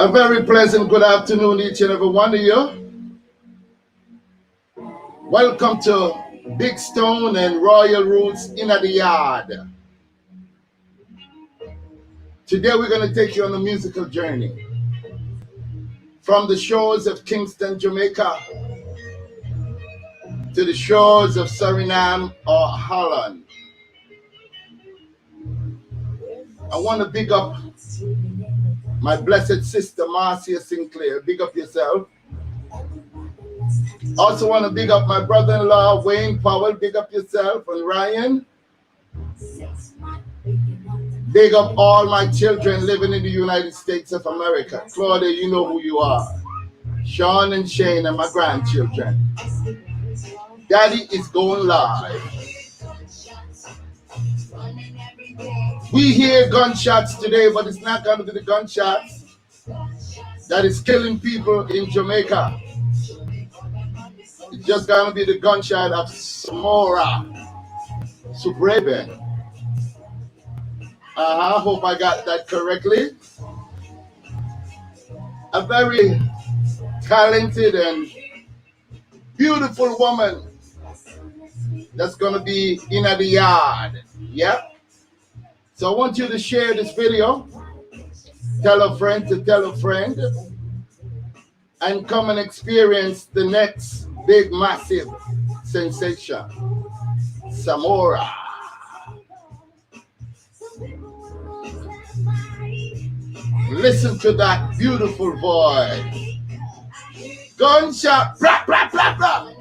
A very pleasant good afternoon, each and every one of you. Welcome to Big Stone and Royal Roots in the Yard. Today we're going to take you on a musical journey from the shores of Kingston, Jamaica to the shores of Suriname or Holland. I want to big up my blessed sister Marcia Sinclair. Big up yourself. Also want to big up my brother-in-law Wayne Powell. Big up yourself. And Ryan. Big up all my children living in the United States of America. Claudia, you know who you are. Sean and Shane and my grandchildren. Daddy is going live. We hear gunshots today, but it's not going to be the gunshots that is killing people in Jamaica. It's just going to be the gunshot of Samora. Subraven. I hope I got that correctly. A very talented and beautiful woman that's going to be in the yard. Yep. So I want you to share this video. Tell a friend to tell a friend. And come and experience the next big, massive sensation. Samora. Listen to that beautiful voice. Gunshot, blah, blah, blah, blah.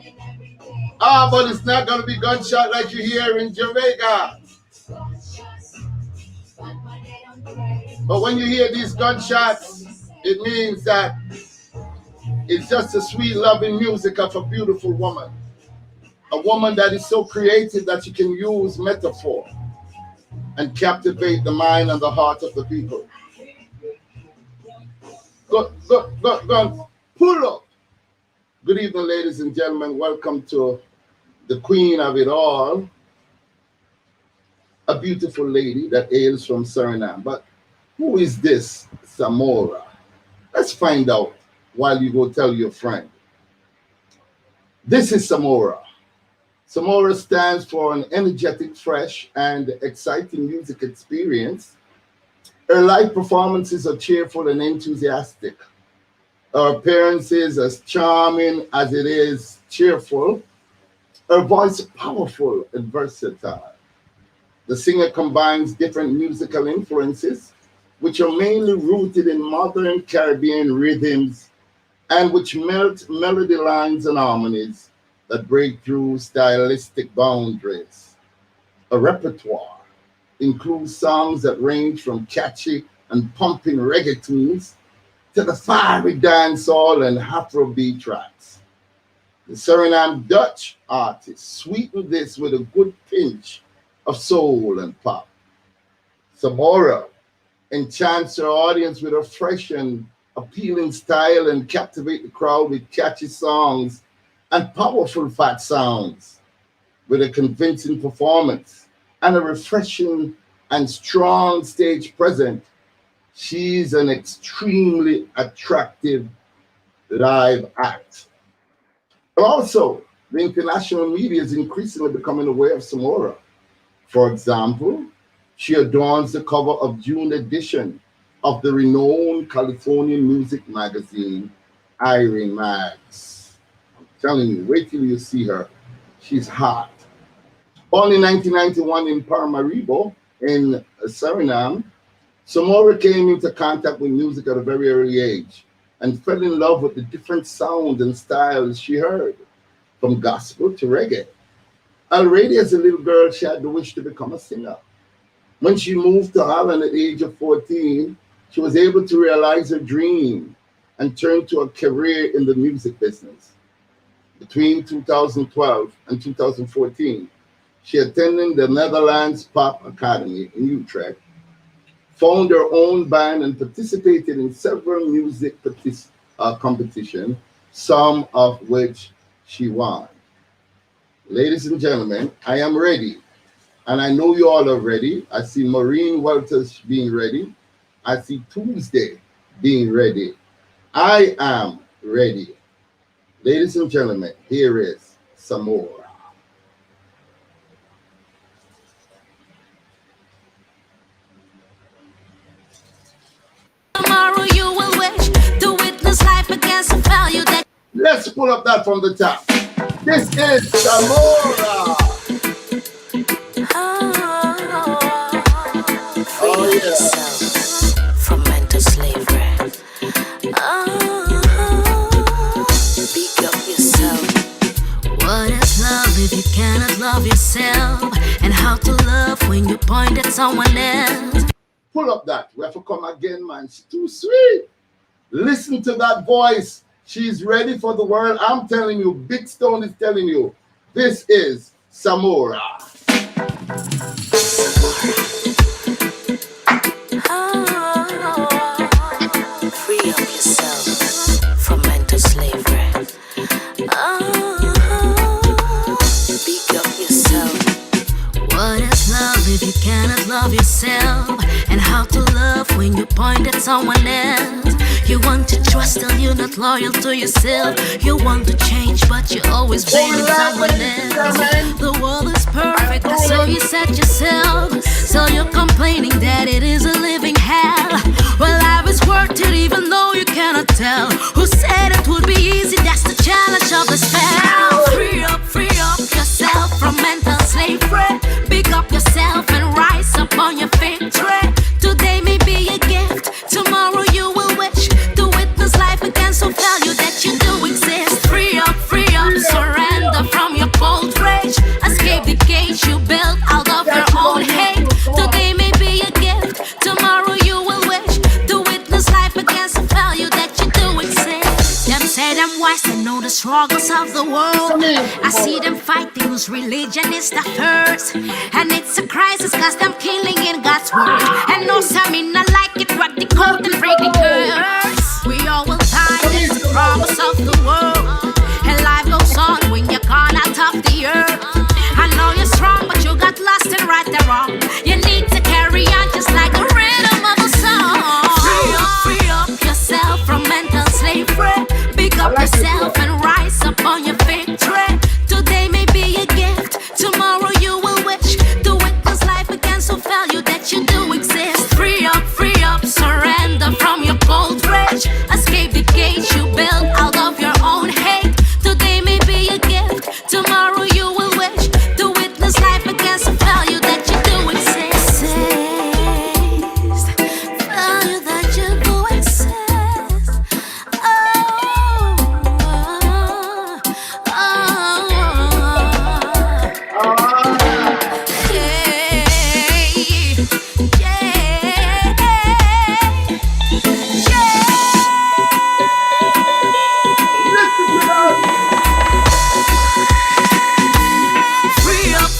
Ah, but it's not going to be gunshot like you hear in Jamaica. But when you hear these gunshots, it means that it's just a sweet, loving music of a beautiful woman. A woman that is so creative that she can use metaphor and captivate the mind and the heart of the people. Go, pull up. Good evening, ladies and gentlemen. Welcome to the queen of it all, a beautiful lady that hails from Suriname. But who is this Samora? Let's find out while you go tell your friend. This is Samora. Samora stands for an energetic, fresh, and exciting music experience. Her live performances are cheerful and enthusiastic. Her appearance is as charming as it is cheerful. Her voice is powerful and versatile. The singer combines different musical influences, which are mainly rooted in modern Caribbean rhythms and which melt melody lines and harmonies that break through stylistic boundaries. A repertoire includes songs that range from catchy and pumping reggae tunes to the fiery dancehall and Afrobeat tracks. The Suriname Dutch artist sweetened this with a good pinch of soul and pop. Samora enchants her audience with her fresh and appealing style and captivate the crowd with catchy songs and powerful fat sounds. With a convincing performance and a refreshing and strong stage presence, she's an extremely attractive live act. But also, the international media is increasingly becoming aware of Samora. For example, she adorns the cover of June edition of the renowned Californian music magazine, Iron Mags. I'm telling you, wait till you see her. She's hot. Born in 1991 in Paramaribo, in Suriname, Samora came into contact with music at a very early age and fell in love with the different sounds and styles she heard, from gospel to reggae. Already as a little girl, she had the wish to become a singer. When she moved to Holland at the age of 14, she was able to realize her dream and turn to a career in the music business. Between 2012 and 2014, she attended the Netherlands Pop Academy in Utrecht, found her own band, and participated in several music competitions, some of which she won. Ladies and gentlemen, I am ready. And I know you all are ready. I see Maureen Walters being ready. I see Tuesday being ready. I am ready. Ladies and gentlemen, here is Samora. Tomorrow you will wish to witness life against a value that. Let's pull up that from the top. This is Samora. Free yourself from mental slavery. Speak up yourself. What is love if you cannot love yourself? And how to love when you point at someone else? Pull up that. We have to come again, man. She's too sweet. Listen to that voice. She's ready for the world. I'm telling you, Big Stone is telling you. This is Samora. Free up yourself from mental slavery. Speak up yourself. What is love if you cannot love yourself? And how to love when you point at someone else? You want to trust till you're not loyal to yourself. You want to change but you're always blaming someone else. The world is perfect, so you said yourself. So you're complaining that it is a living hell. Well, life is worth it even though you cannot tell. Who said it would be easy? That's the challenge of the spell. Free up yourself from mental slavery. Pick up yourself and rise up on your victory. Today may be a gift, tomorrow you will wish to witness life again, so value that you do exist. Free up, surrender from your cold rage. Escape the cage you built out of your own hate. Today may be a gift, tomorrow you will wish to witness life again, so value that you do exist. Them say them wise, they know the struggles of the world. I see them fighting whose religion is the first. And it's a crisis cause them killing in God's word. And no, some me not like it, rock the code and break the curse. We all will die, it's the promise of the world. And life goes on when you're gone out of the earth. I know you're strong but you got lost and right the wrong. You need to carry on just like the rhythm of a song. Free up yourself from mental slavery. Pick up yourself and rise up on your victory. Today may be a gift, tomorrow you will wish to witness life again, so value that you do exist. Free up, surrender from your cold rage. Escape the cage you built out of your own hate. Today may be a gift, tomorrow you will wish to witness life again, so value that you do exist. Value that you do exist.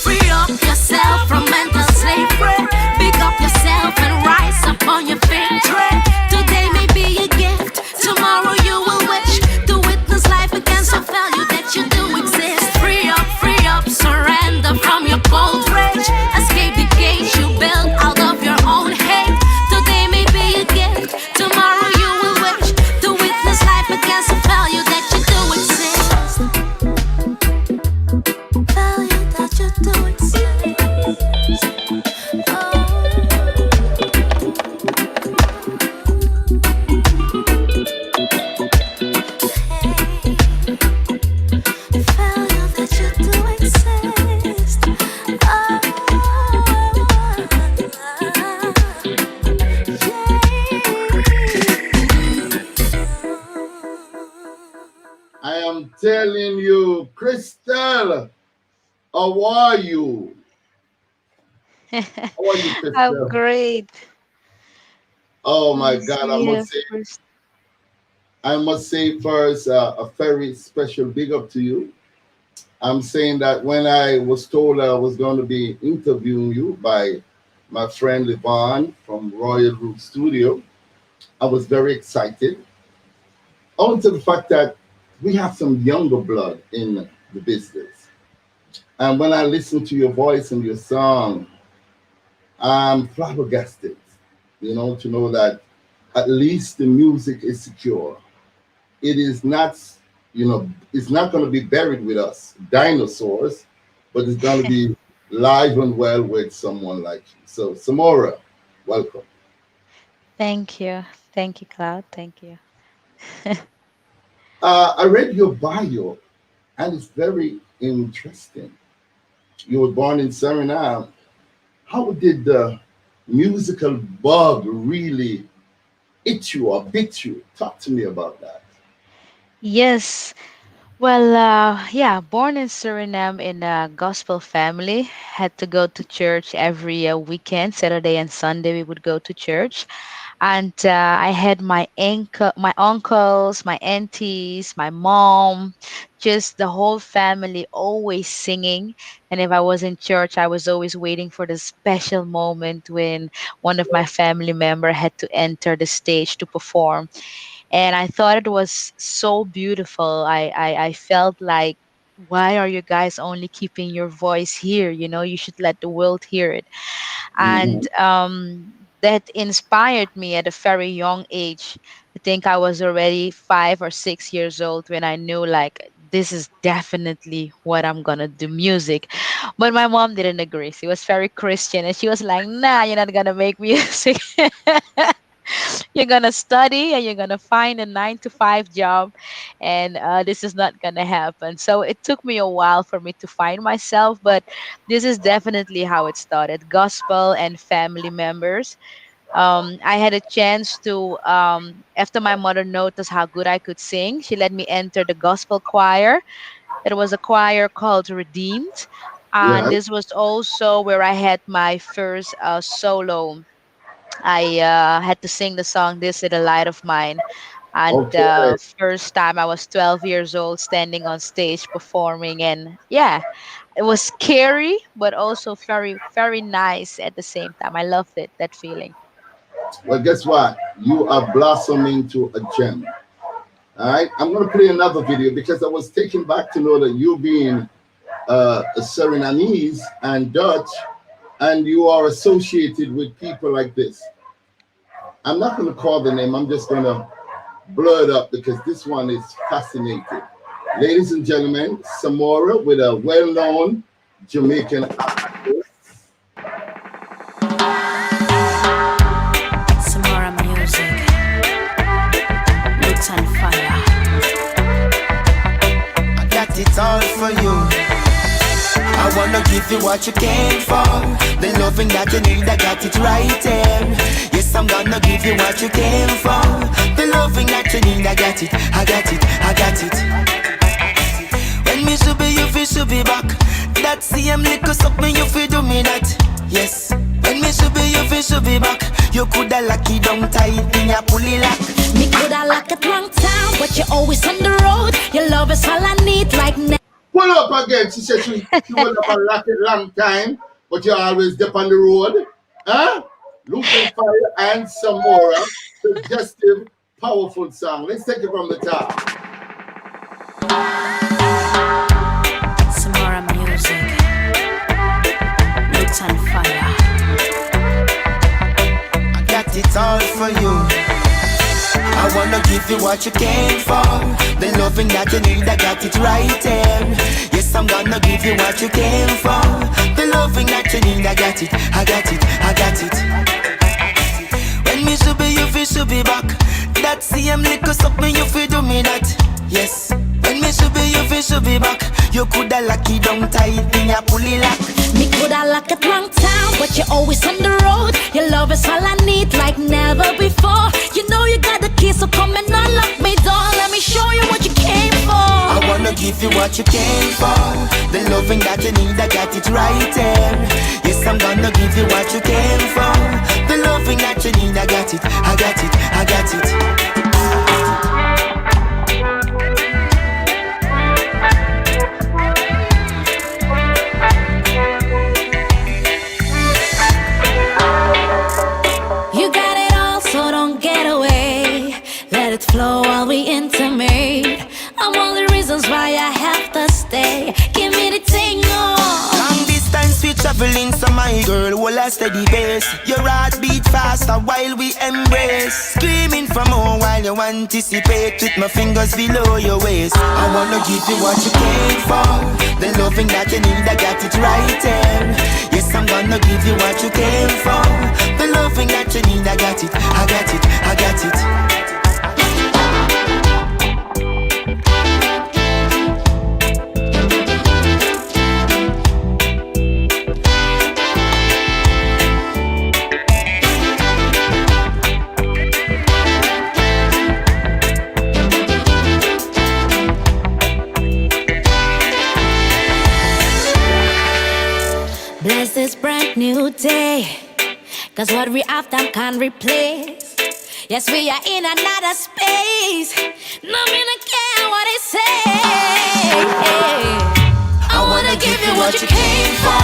Free up yourself from mental slavery. Pick up yourself and rise up on your victory. Today may be a gift, tomorrow you will wish to witness life again, so value that you do exist. Free up, surrender from your cold rage. Escape the cage you built out of your own hate. Today may be a gift, tomorrow you will wish to witness life again, so value that you do exist. Value that you do exist. Value that you do exist. I am telling you, Crystal, how are you? How are you, I'm Crystal? great. Oh my Nice God, to I hear must say, first. first a very special big up to you. I'm saying that when I was told I was going to be interviewing you by my friend Levon from Royal Root Studio, I was very excited. On to the fact that we have some younger blood in the business. And when I listen to your voice and your song, I'm flabbergasted, to know that at least the music is secure. It is not, it's not going to be buried with us, dinosaurs, but it's going to be live and well with someone like you. So, Samora, welcome. Thank you. Thank you, Cloud. Thank you. I read your bio, and it's very interesting. You were born in Suriname. How did the musical bug really hit you or bit you? Talk to me about that. Yes. Well, yeah, born in Suriname in a gospel family, had to go to church every weekend, Saturday and Sunday. We would go to church, and I had my uncles, my aunties, my mom, just the whole family always singing. And if I was in church, I was always waiting for the special moment when one of my family member had to enter the stage to perform. And I thought it was so beautiful. I felt like, why are you guys only keeping your voice here? You should let the world hear it. And Mhm. that inspired me at a very young age. I think I was already 5 or 6 years old when I knew, like, this is definitely what I'm gonna do, music. But my mom didn't agree. She was very Christian, and she was like, nah, you're not gonna make music. You're gonna study and you're gonna find a 9 to 5 job, and this is not gonna happen. So it took me a while for me to find myself, but this is definitely how it started: gospel and family members. I had a chance to, after my mother noticed how good I could sing, she let me enter the gospel choir. It was a choir called Redeemed, and Yeah. this was also where I had my first solo. I had to sing the song "This Is the Light of Mine." And Okay. first time I was 12 years old standing on stage performing. And yeah, it was scary, but also very, very nice at the same time. I loved it, that feeling. Well, guess what? You are blossoming to a gem. All right. I'm going to play another video because I was taken back to know that you being a Surinamese and Dutch, and you are associated with people like this. I'm not going to call the name. I'm just going to blur it up because this one is fascinating. Ladies and gentlemen, Samora with a well-known Jamaican actress. Samora music, roots and fire. I got it all for you. I wanna give you what you came for. The loving that you need, I got it right there. Yes, I'm gonna give you what you came for. The loving that you need, I got it, I got it, I got it. When me should be, you feel should be back. That same little something you feel do me that. Yes. When me should be, you feel should be back. You coulda lock it down tight in your pulley lock. Me coulda lock it wrong time, but you're always on the road. Your love is all I need, like Pull up again. She said she was up a rocket long time, but you always dip on the road. Huh? Looking Fire and Samora. Suggestive, powerful song. Let's take it from the top. Samora music, roots and fire. I got it all for you. I wanna give you what you came for. The loving that you need, I got it right there. Yes, I'm gonna give you what you came for. The loving that you need, I got it, I got it, I got it. When me should be, you feel should be back. That same little something you feel do me that. Yes. When me should be, you feel should be back. You coulda lock it down tight in your pulley lock. Me coulda lock it wrong time, but you're always on the road. Your love is all I need, like never before. You know you got the key, so come and unlock me door. Let me show you what you came for. I wanna give you what you came for. The loving that you need, I got it right there. Yes, I'm gonna give you what you came for. The loving that you need, I got it, I got it, I got it. You got it all, so don't get away. Let it flow while we intimate. I'm all the reasons why I have to stay. Give me the thing on. Long distance we traveling So my girl, hold a steady pace. Your heart beat faster while we embrace. Screaming for more while you anticipate. With my fingers below your waist. I wanna give you what you came for. The loving that you need, I got it right there. Yes, I'm gonna give you what you came for. The loving that you need, I got it, I got it, I got it. Bless this brand new day, cause what we have time can't replace. Yes, we are in another space. No me not care what they say. I wanna give you what you came for.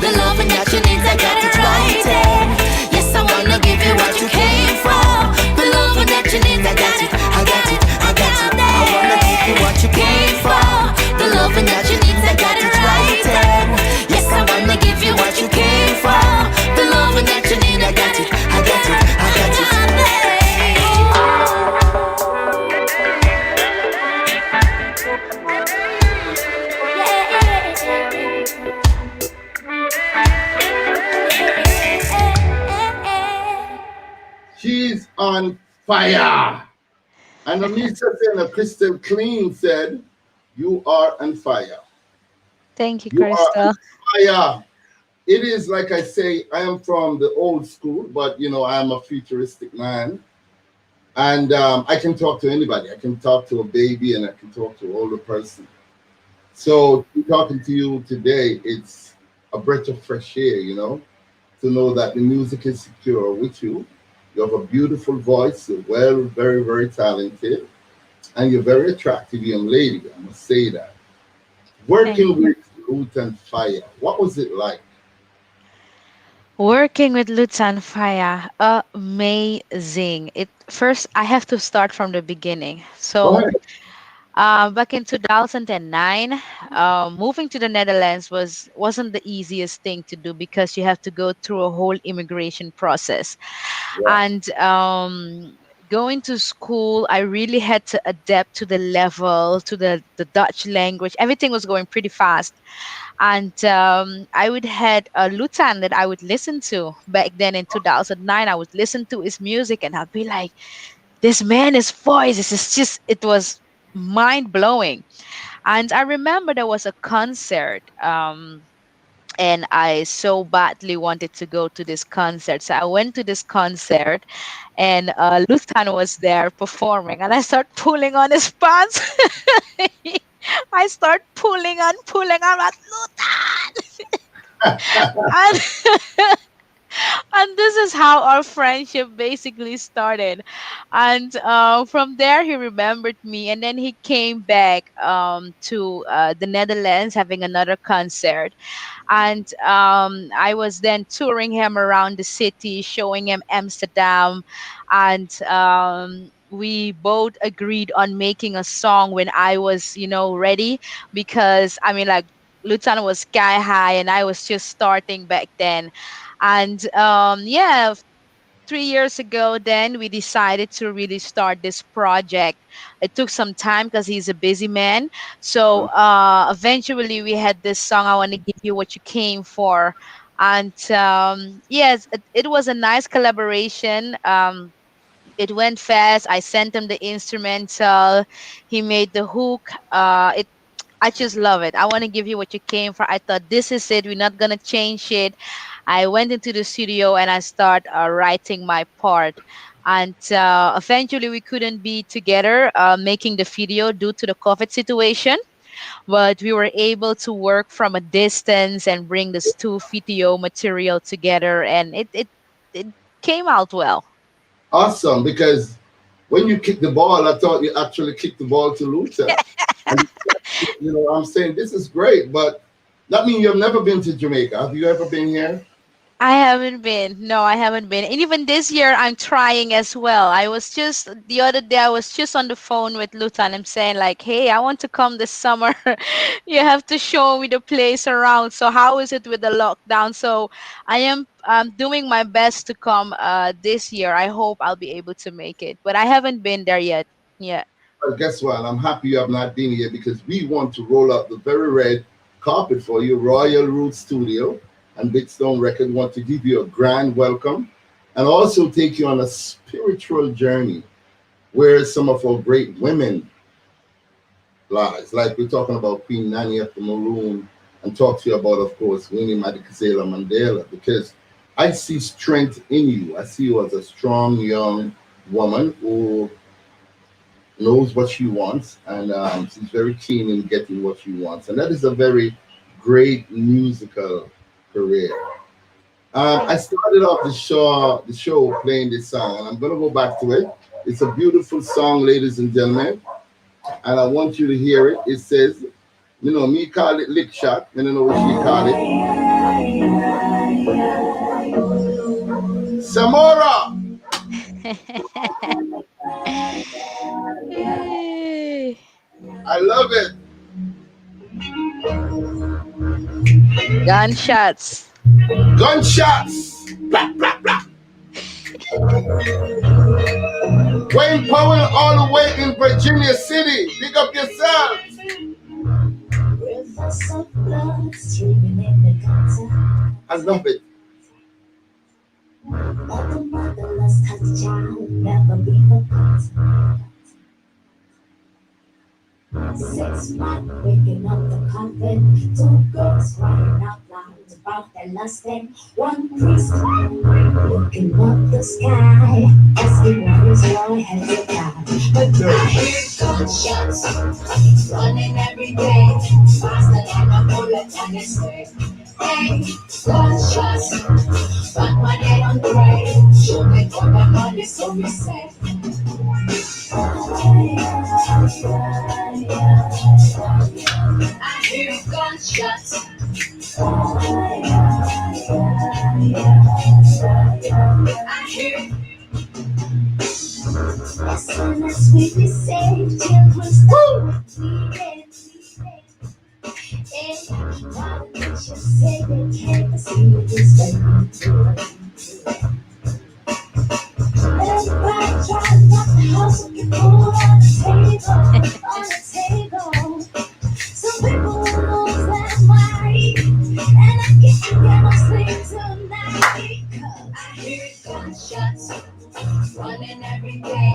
The loving that you need, I got it right there. Yes, I wanna give you what you came for. The loving that you need, I got it, I got it, I got it. I wanna give you what you came for. The loving that you need, I got it right there. Yes, I wanna give you what you came for. The loving that you need, I got it, I got it, I got it. She's on fire. And Anissa and Crystal Clean said, you are on fire. Thank you, You are on Crystal. fire. It is like I say, I am from the old school, but I am a futuristic man. And I can talk to anybody. I can talk to a baby and I can talk to an older person. So talking to you today, it's a breath of fresh air, to know that the music is secure with you. You have a beautiful voice. You're very, very talented. And you're very attractive young lady. I must say that. Thank Working you. with Root and Fire, what was it like? Working with Lutan Fire, amazing. It first I have to start from the beginning. Go So ahead. back in 2009, moving to the Netherlands wasn't the easiest thing to do because you have to go through a whole immigration process. Yeah. And going to school, I really had to adapt to the level, to the Dutch language. Everything was going pretty fast. And I would had a Lutan that I would listen to back then in 2009. I would listen to his music and I'd be like, this man, his voice, this is just, it was mind blowing. And I remember there was a concert. And I so badly wanted to go to this concert. So I went to this concert, and Lutan was there performing, and I start pulling on his pants. I start pulling on, at Lutan, and and this is how our friendship basically started. And from there, he remembered me, and then he came back to the Netherlands having another concert. And I was then touring him around the city, showing him Amsterdam, and we both agreed on making a song when I was, ready, because I mean, like, Lutan was sky high, and I was just starting back then. And yeah, 3 years ago, then we decided to really start this project. It took some time because he's a busy man. So eventually, we had this song, I Want to Give You What You Came For. And yes, it was a nice collaboration. It went fast. I sent him the instrumental. He made the hook. I just love it. I want to give you what you came for. I thought this is it. We're not gonna change it. I went into the studio and I start writing my part. And eventually, we couldn't be together making the video due to the COVID situation. But we were able to work from a distance and bring this two video material together, and it came out well. Awesome, because when you kick the ball, I thought you actually kicked the ball to Luther. And I'm saying this is great, but that means you've never been to Jamaica. Have you ever been here? I haven't been. No, I haven't been. And even this year, I'm trying as well. I was just the other day, I was just on the phone with Lutan. I'm saying like, "Hey, I want to come this summer. You have to show me the place around." So how is it with the lockdown? So I am doing my best to come this year. I hope I'll be able to make it, but I haven't been there yet. Yeah. Well, guess what? I'm happy you have not been here because we want to roll out the very red carpet for you. Royal Root Studio and Big Stone Record want to give you a grand welcome and also take you on a spiritual journey where some of our great women lies. Like we're talking about Queen Nanny of the Maroon and talk to you about, of course, Winnie Madikizela Mandela because I see strength in you. I see you as a strong young woman who knows what she wants, and she's very keen in getting what she wants, and that is a very great musical career. I started off the show playing this song, and I'm gonna go back to it. It's a beautiful song, ladies and gentlemen, and I want you to hear it. It says, me call it lick shot, and I know what she call it. Samora, Yay. I love it. Gunshots. Gunshots. Wayne Powell all the way in Virginia City. Pick up yourself. I love it. Let the motherless touch child never be forgotten. 6 months waking up the coffin, 2 girls crying out loud about their lusting. One priest looking up the sky, asking what is wrong has it died. But I hear gunshots running every day, faster than a bullet on its way. Hey, gunshots, but my day on the rain, shooting for my money, so we say. I hear gunshots. I hear. As soon as we be saved, children start bleeding. And politicians say they can't see this way. Everybody trying not to hustle, get food on the table. Some people will lose their mind, and I can't get no sleep tonight. 'Cause I hear gunshots running every day,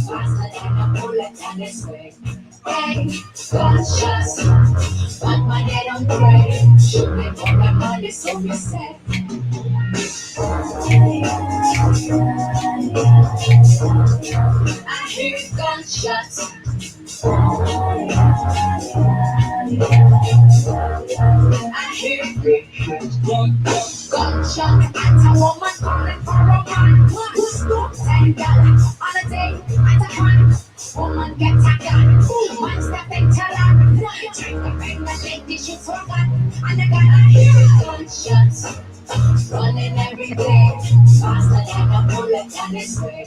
faster than a bullet on its way. Hey, gunshots, but my head on grave, shooting for my money, so we say. I hear gunshots. I hear gunshot at a woman calling for a man. Who's going $10 on a day at a crime? Woman gets a gun. Man step into line. Trying to bring the lady she's forgotten. And the gun I hear gunshots running every day, faster than a bullet on its way.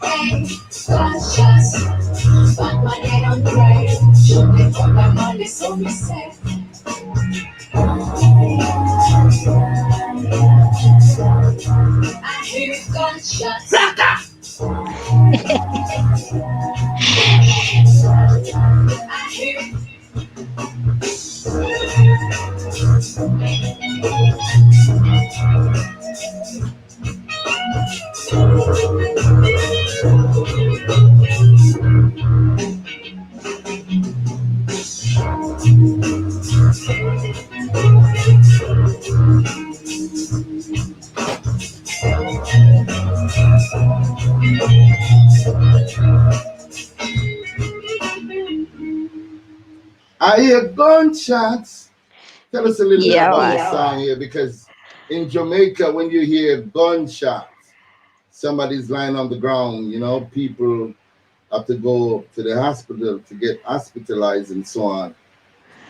Hey, gunshots, but my head on grave, shooting for my money, so we say. I hear gunshots. I hear. I hear gunshots. Tell us a little bit Yeah, about man. this song here because in Jamaica, when you hear gunshots, somebody's lying on the ground, people have to go to the hospital to get hospitalized and so on.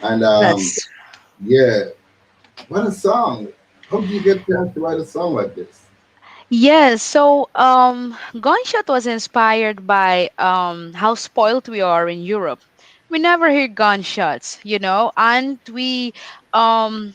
And That's yeah, what a song. How do you get chance to write a song like this? Yes, so Gunshot was inspired by how spoiled we are in Europe. We never hear gunshots, and um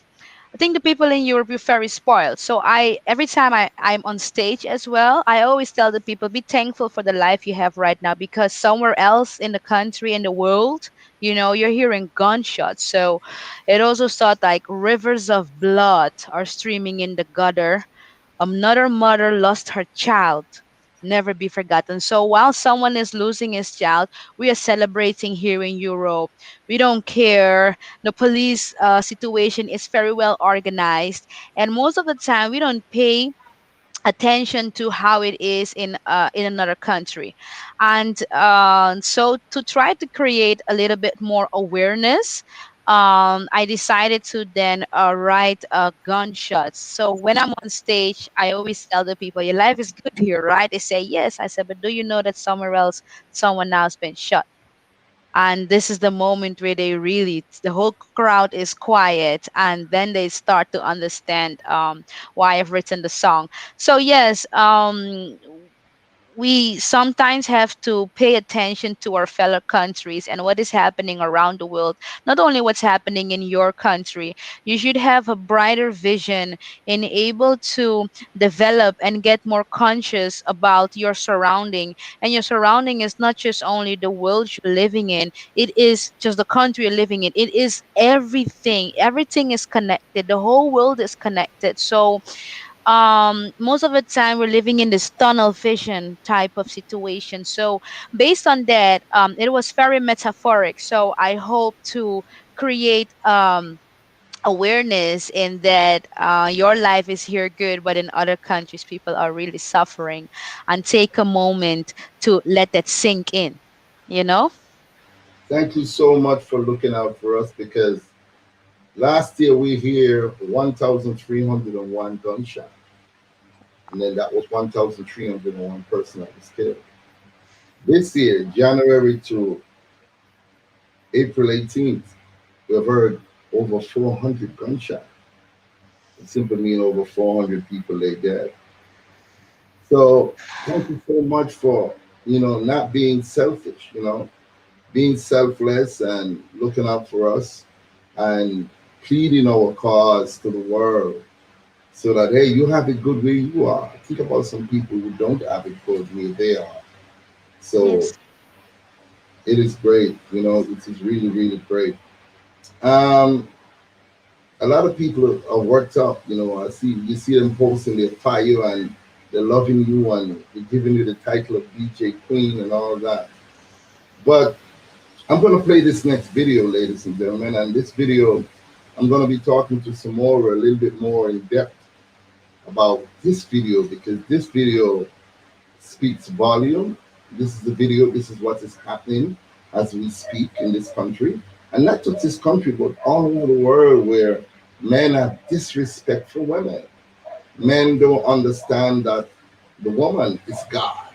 I think the people in Europe are very spoiled. So I every time I'm on stage as well, I always tell the people be thankful for the life you have right now, because somewhere else in the country in the world, you're hearing gunshots. So it also thought like rivers of blood are streaming in the gutter. Another mother lost her child, never be forgotten. So while someone is losing his child, we are celebrating here in Europe. We don't care. The police situation is very well organized, and most of the time we don't pay attention to how it is in another country. And so to try to create a little bit more awareness, I decided to then write gunshots. So when I'm on stage, I always tell the people, your life is good here, right? They say yes. I said, but do you know that somewhere else someone now has been shot? And this is the moment where they really, the whole crowd is quiet, and then they start to understand why I've written the song. So yes, we sometimes have to pay attention to our fellow countries and what is happening around the world, not only what's happening in your country. You should have a brighter vision and able to develop and get more conscious about your surrounding. And your surrounding is not just only the world you're living in, it is just the country you're living in. It is everything. Everything is connected. The whole world is connected. So most of the time we're living in this tunnel vision type of situation. So based on that, it was very metaphoric. So I hope to create awareness in that your life is here good, but in other countries people are really suffering, and take a moment to let that sink in, you know. Thank you so much for looking out for us because last year we hear 1,301 gunshot, and then that was 1,301 person that was killed. This year, January to April 18th, we've heard over 400 gunshots. It simply means over 400 people lay dead. So thank you so much for, not being selfish, being selfless and looking out for us and pleading our cause to the world so that, hey, you have it good where you are. Think about some people who don't have it good where they are. So Yes. it is great, it is really, really great. Um, a lot of people are worked up. I see you see them posting their fire and they're loving you and they're giving you the title of DJ Queen and all that. But I'm going to play this next video, ladies and gentlemen. And this video, I'm going to be talking to Samora a little bit more in depth about this video because this video speaks volume. This is the video. This is what is happening as we speak in this country, and not just this country, but all over the world, where men have disrespect for women. Men don't understand that the woman is God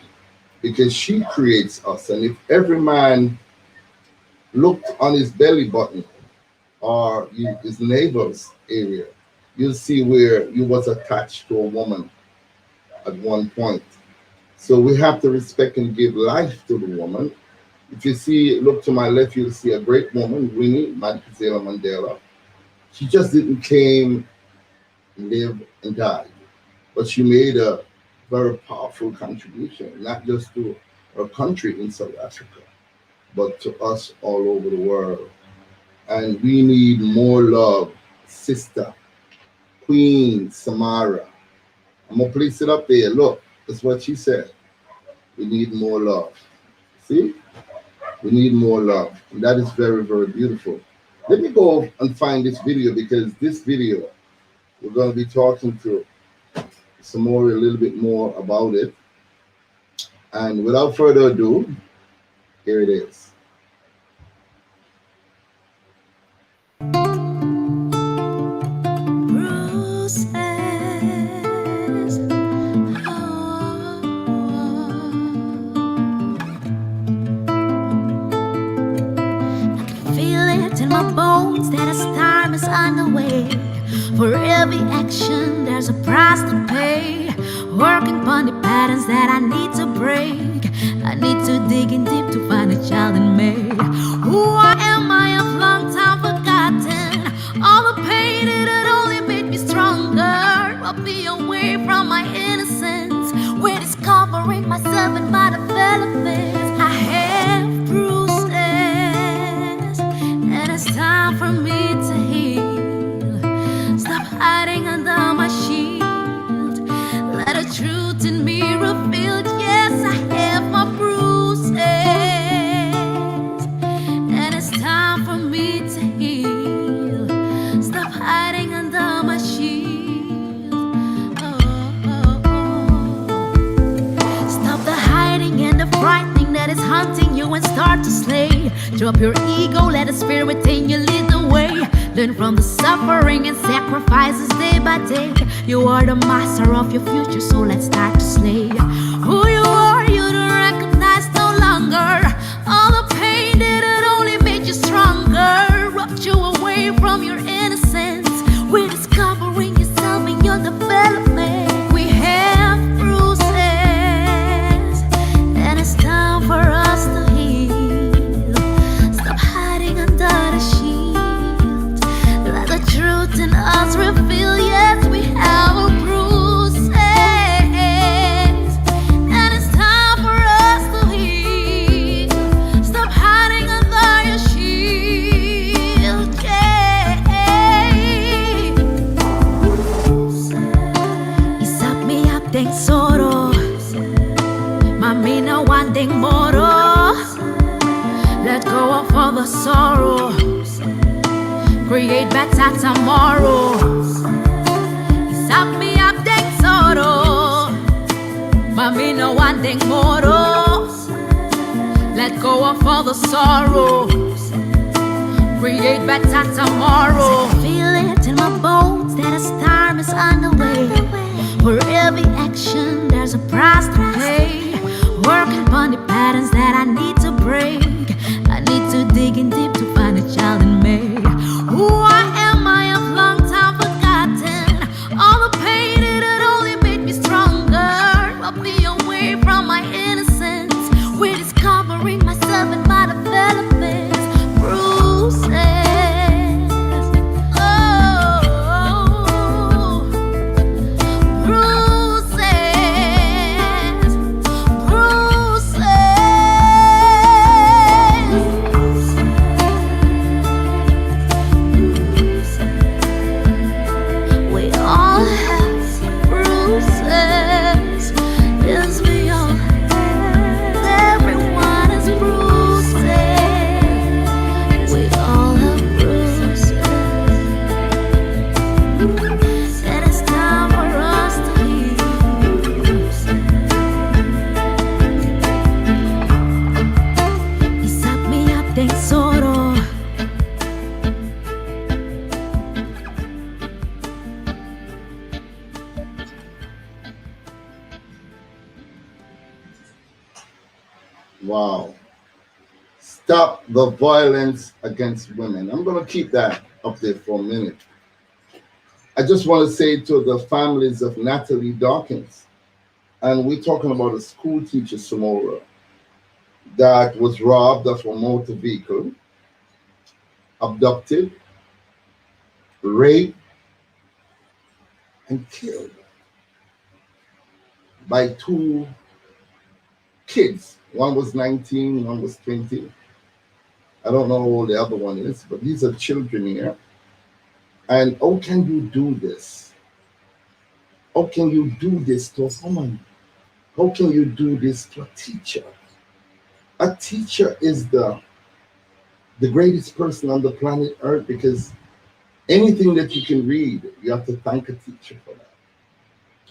because she creates us, and if every man looked on his belly button or his neighbor's area, you'll see where you was attached to a woman at one point. So we have to respect and give life to the woman. If you see, look to my left, you'll see a great woman, Winnie Madikizela Mandela. She just didn't came, live, and die, but she made a very powerful contribution, not just to her country in South Africa, but to us all over the world. And we need more love, sister, Queen Samara. I'm gonna place it up there. Look, that's what she said. We need more love. See? We need more love. And that is very, very beautiful. Let me go and find this video because this video, we're going to be talking to Samora a little bit more about it. And without further ado, here it is. Feel it in my bones that as time is underway. Forever every action, there's a price to pay. Working on the patterns that I need to break. I need to dig in deep to find a child in me. Who I am, I have long time forgotten. All the pain, it had only made me stronger. Robbed me away from my innocence. We're discovering myself and my development. I have bruises, and it's time for me to heal. Stop hiding under my shield. Let the truth in me revealed. Yes, I have my bruises, and it's time for me to heal. Stop hiding under my shield. Oh, oh, oh. Stop the hiding and the frightening that is hunting you and start to slay. Drop your ego, let the spirit in you lead the way. Learn from the suffering and sacrifices day by day. You are the master of your future, so let's start to slay. Who you are, you don't recognize no longer. All the pain that had only made you stronger. Robbed you away from your innocence. We're discovering yourself in your development. We have bruises, and it's time for us to heal. Stop hiding under the shield. Let the truth in us reveal. Yes, we have a bruises, and it's time for us to heal. Stop hiding under your shield. Yeah. Isap me up ding soro. Mami no one ding moro. Let go of all the sorrow. Create better tomorrow. Isap me up ding soro. Mami no one ding moro. Let go of all the sorrow. Create better tomorrow. Feel it in my bones that a storm is on the way. For every action, there's a price to pay. Working upon the patterns that I need to break. I need to dig in deep to find a child in me. Who I am, I have long time forgotten. All the pain, it had only made me stronger. Robbed me away from my innocence. We're discovering myself and my development. Bruises. Oh, bruises. Bruises. We all have bruises. Yes, we all have. Everyone has bruises. We all have bruises. And it's time for us to heal. Isap me up ding soro. Wow. Stop the violence against women. I'm going to keep that up there for a minute. I just want to say to the families of Natalie Dawkins, and we're talking about a school teacher, Samora, that was robbed of a motor vehicle, abducted, raped, and killed by two kids. One was 19, one was 20. I don't know how old the other one is, but these are children here. And how can you do this? How can you do this to a woman? How can you do this to a teacher? A teacher is the greatest person on the planet Earth, because anything that you can read, you have to thank a teacher for that.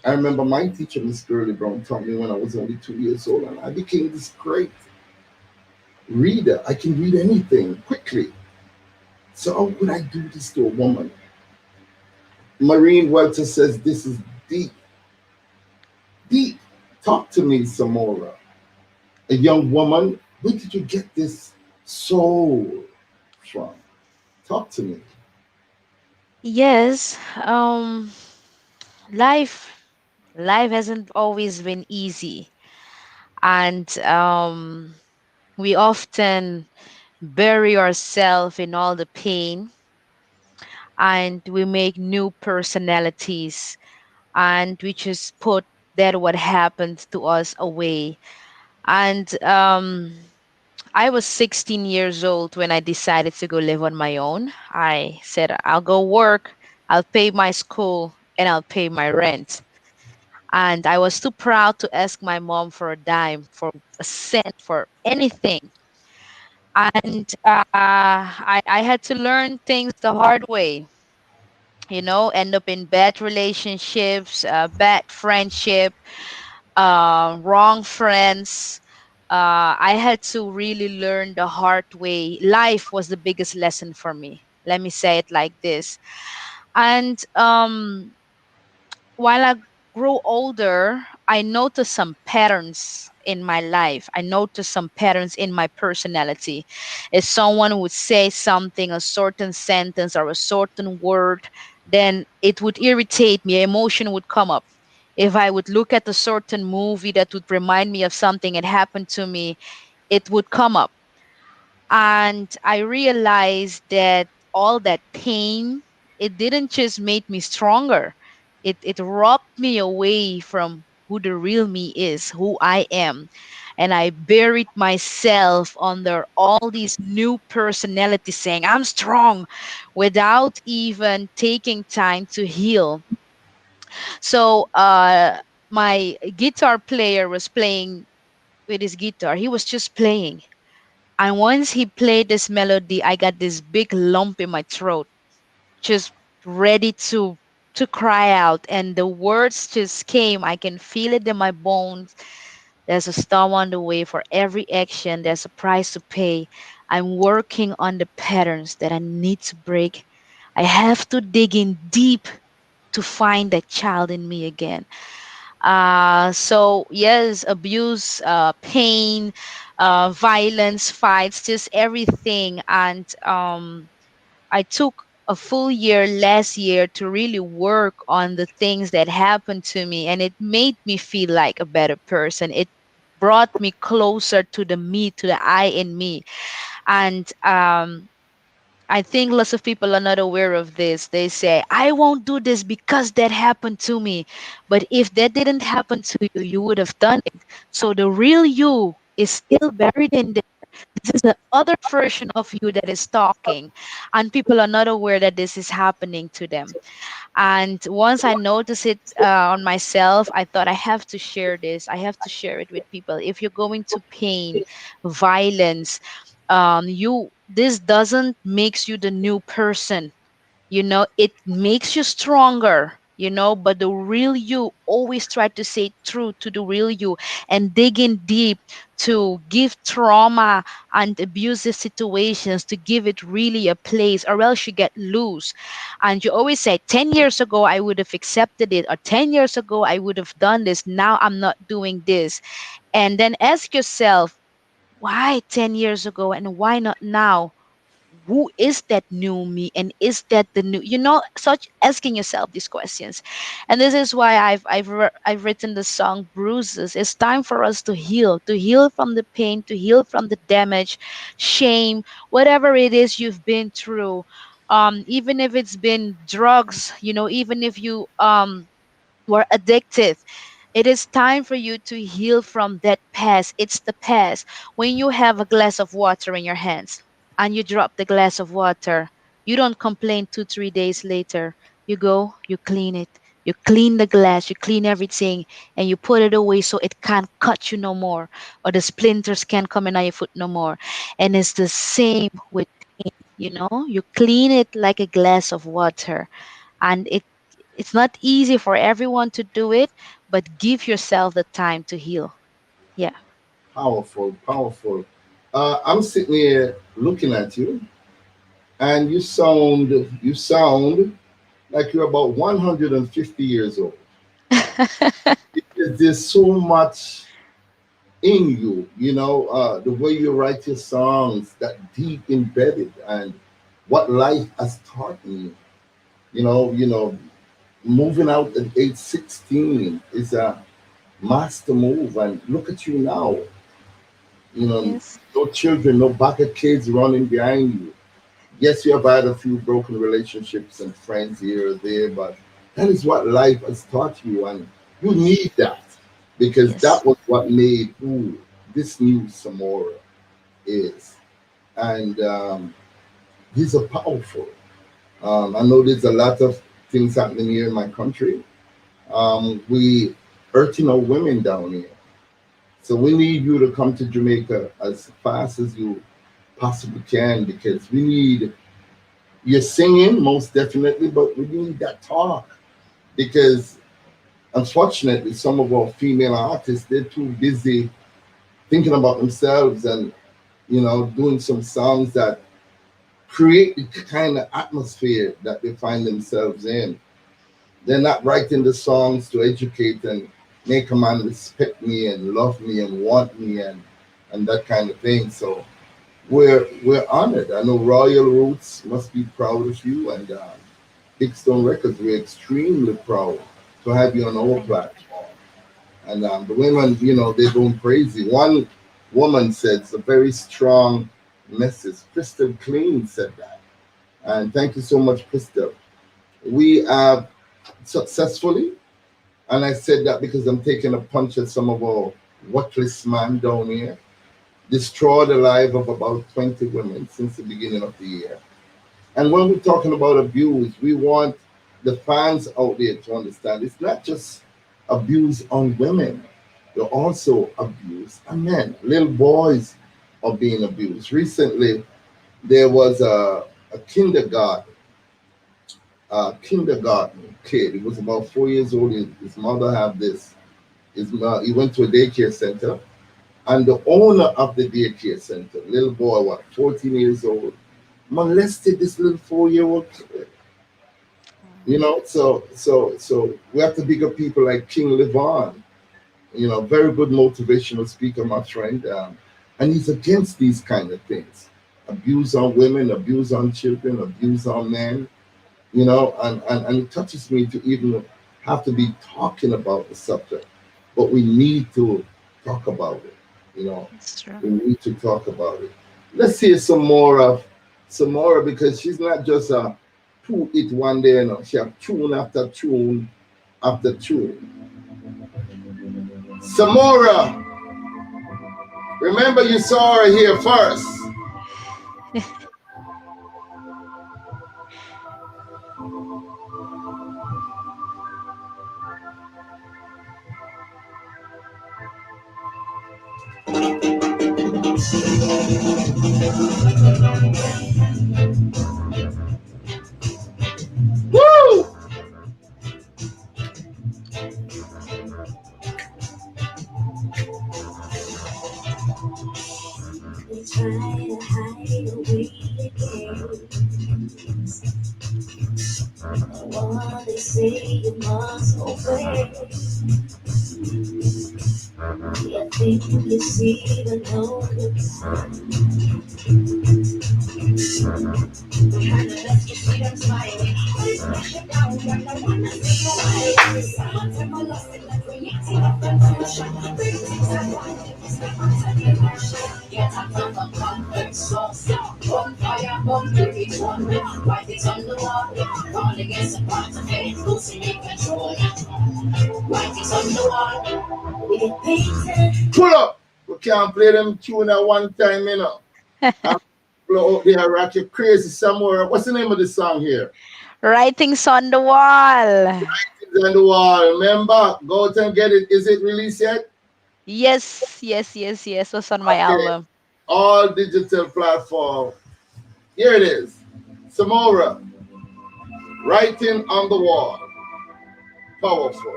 I remember my teacher, Miss Gurley Brown, taught me when I was only 2 years old, and I became this great reader. I can read anything quickly. So how could I do this to a woman? Maureen Welter says, this is deep. Deep. Talk to me, Samora. A young woman, where did you get this soul from? Talk to me. Yes, life life hasn't always been easy, and we often bury ourselves in all the pain, and we make new personalities, and we just put that what happened to us away. And I was 16 years old when I decided to go live on my own. I said, I'll go work, I'll pay my school, and I'll pay my rent. And I was too proud to ask my mom for a dime, for a cent, for anything. And I had to learn things the hard way, end up in bad relationships, bad friendship, wrong friends. I had to really learn the hard way. Life was the biggest lesson for me. Let me say it like this. And while I grew older, I noticed some patterns in my life. I noticed some patterns in my personality. If someone would say something, a certain sentence or a certain word, then it would irritate me. Emotion would come up. If I would look at a certain movie that would remind me of something that happened to me, it would come up. And I realized that all that pain, it didn't just make me stronger, it robbed me away from who the real me is, who I am. And I buried myself under all these new personalities saying I'm strong without even taking time to heal. So my guitar player was playing with his guitar, he was just playing, and once he played this melody, I got this big lump in my throat, just ready to cry out. And the words just came. I can feel it in my bones. There's a storm on the way. For every action, there's a price to pay. I'm working on the patterns that I need to break. I have to dig in deep to find that child in me again. So yes, abuse, pain, violence, fights, just everything. And I took a full year last year to really work on the things that happened to me, and it made me feel like a better person. It brought me closer to the me, to the I in me. And I think lots of people are not aware of this. They say, I won't do this because that happened to me. But if that didn't happen to you, you would have done it. So the real you is still buried in there. This is the other version of you that is talking. And people are not aware that this is happening to them. And once I noticed it on myself, I thought I have to share this. I have to share it with people. If you're going to pain, violence, you this doesn't makes you the new person. It makes you stronger. But the real you, always try to say true to the real you and dig in deep to give trauma and abusive situations, to give it really a place, or else you get loose. And you always say, 10 years ago I would have accepted it, or 10 years ago I would have done this, now I'm not doing this. And then ask yourself, why 10 years ago and why not now? Who is that new me, and is that the new, such asking yourself these questions. And this is why I've written the song Bruises. It's time for us to heal from the pain, to heal from the damage, shame, whatever it is you've been through. Even if it's been drugs, even if you were addicted, it is time for you to heal from that past. It's the past. When you have a glass of water in your hands and you drop the glass of water, you don't complain 2, 3 days later. You go, you clean it. You clean the glass, you clean everything, and you put it away so it can't cut you no more, or the splinters can't come in on your foot no more. And it's the same with pain, you clean it like a glass of water. And it's not easy for everyone to do it, but give yourself the time to heal. Yeah. Powerful, powerful. I'm sitting here looking at you, and you sound like you're about 150 years old. There's so much in you, the way you write your songs, that deep embedded, and what life has taught you. You know, moving out at age 16 is a master move. And look at you now. Yes. No children, no bugger kids running behind you. Yes, you have had a few broken relationships and friends here or there, but that is what life has taught you, and you need that because Yes. that was what made who this new Samora is. And these are powerful. I know there's a lot of things happening here in my country. We hurting our women down here. So we need you to come to Jamaica as fast as you possibly can because we need you're singing most definitely, but we need that talk because unfortunately some of our female artists they're too busy thinking about themselves and doing some songs that create the kind of atmosphere that they find themselves in. They're not writing the songs to educate and make a man respect me and love me and want me and that kind of thing. So we're honored. I know Royal Roots must be proud of you, and Big Stone Records, we're extremely proud to have you on our Thank platform. And the women, they're going crazy. One woman said it's a very strong message. Crystal Clean said that. And thank you so much, Crystal. We have successfully, and I said that because I'm taking a punch at some of our worthless man down here, destroyed the life of about 20 women since the beginning of the year. And when we're talking about abuse, we want the fans out there to understand it's not just abuse on women, they're also abuse on men. Little boys are being abused. Recently, there was a kindergarten kid. He was about 4 years old. His mother had this. He went to a daycare center, and the owner of the daycare center, little boy, what, 14 years old, molested this little 4-year-old kid. So we have to big up people like King Levon, very good motivational speaker, my friend, and he's against these kind of things, abuse on women, abuse on children, abuse on men, and it touches me to even have to be talking about the subject, but we need to talk about it, you know, It's true. we need to talk about it. Let's hear some more of Samora because she's not just a put it one day, she have tune after tune after tune. Samora, remember you saw her here first. Woo! They try to hide away the what they say you must obey. You think you see the no trying to let you see them smiling. Please push it down when I wanna see you away. Someone's everlasting like creating a confusion. Big things I want to step onto the emotion. Get up from the comfort zone. Bonfire, bomb, each one. Write it on the wall. Call against the part of it. Losing in control. Write it on the wall. We get painted. Pull up. We can't play them tune at one time, I'm out there rock you crazy somewhere. What's the name of the song here? Writings on the wall. It's on the wall. Remember, go out and get it. Is it released yet? Yes, yes, yes, yes. Was on my Okay. album. All digital platform. Here it is. Samora, writing on the wall. Powerful.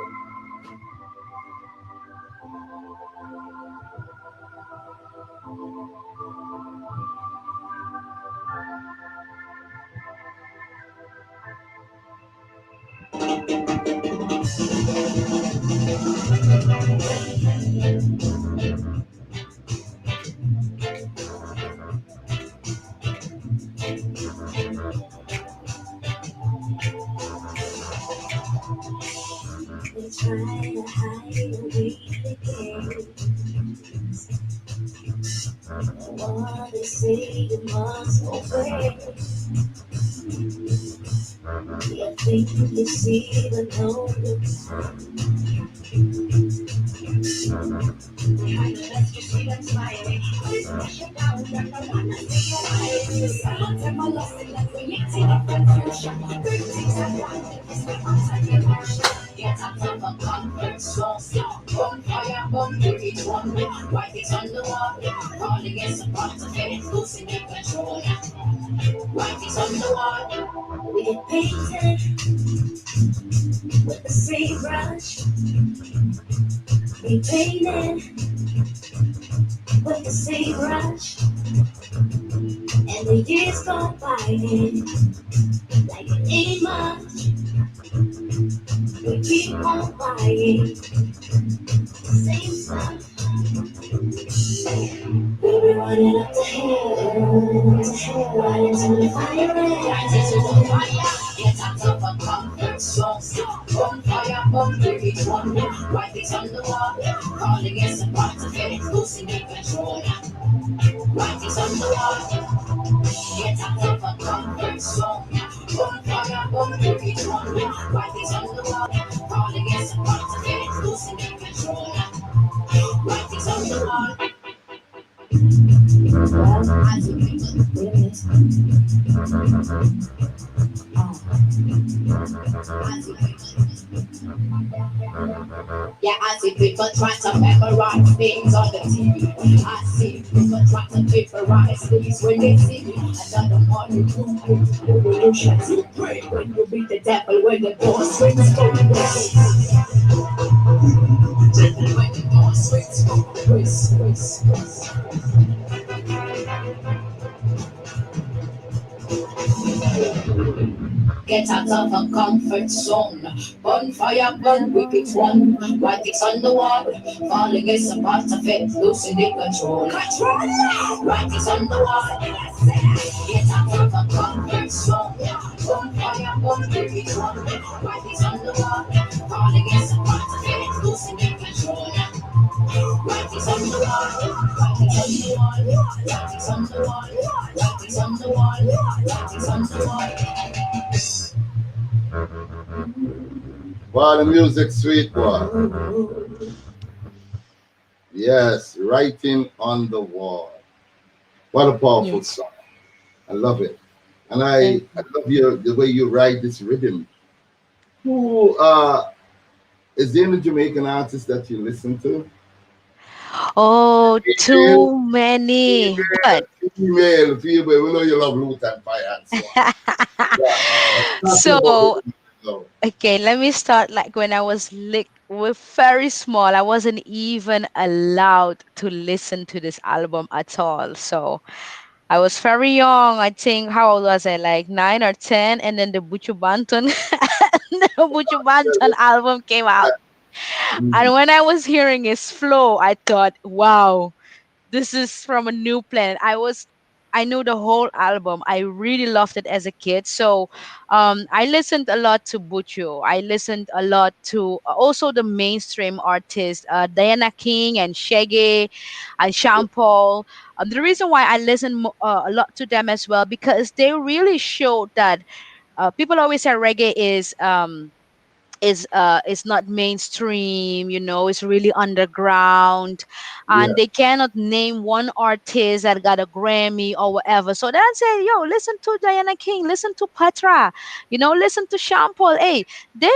What they say you must obey. You think you see, but no, you get out of a comfort zone. Burn fire, burn to each one. Write it on the wall. Call against the part of it. Losing your control. Write it on the wall. We get painted with the same brush. We painted with the same brush. And the years go by like it ain't much. We keep on buying the same stuff. We be running up to hell, right into the fire, right into the fire. Get out of a comfort zone. Burn fire, burn to each one. Write it on the wall. Call against the part of it. Losing your control. Write it on the wall. Get out of a comfort zone. Burn fire, burn to each one. Write it on the wall. Call against the part of it. Losing your control. Write it on the wall. Well, I do it. Yeah, I see people try to memorize things on the TV. I see people try to memorize things when they see me. Another morning, revolution to pray. When you beat the devil, when the door swings open. Devil, when the door swings open. Get out of a comfort zone. Burn fire, burn wicked one. Write it on the wall. Falling is a part of it. Losing the control. Write it on the wall. Get out of a comfort zone. Burn fire, burn wicked one. Write it on the wall. Falling is a part of it. Losing the control. Write it on the wall. Write it on the wall. Write it on the wall. Write it on the wall. Write it on the wall. Wow, the music sweet, boy. Yes, writing on the wall. What a powerful Yes. song. I love it. And Thank I love the way you write this rhythm. Who is there any Jamaican artist that you listen to? Oh, Female, too many. But female. We know you love Luther and Fire and so on. Yeah. Talk to me about so the love. okay, let me start like when I was very small. I wasn't even allowed to listen to this album at all. So I was very young. I think how old was I? Like 9 or 10, and then the Buchu Banton, the Buchu Banton album came out. Mhm. And when I was hearing his flow, I thought, wow, this is from a new planet. I knew the whole album. I really loved it as a kid. So I listened a lot to Bucho. I listened a lot to also the mainstream artists, Diana King and Shaggy and Sean Paul. The reason why I listen a lot to them as well, because they really showed that people always say reggae is not mainstream, it's really underground, Yeah. and they cannot name one artist that got a Grammy or whatever. So then I say, yo, listen to Diana King, listen to Patra, listen to Sean Paul. Hey, they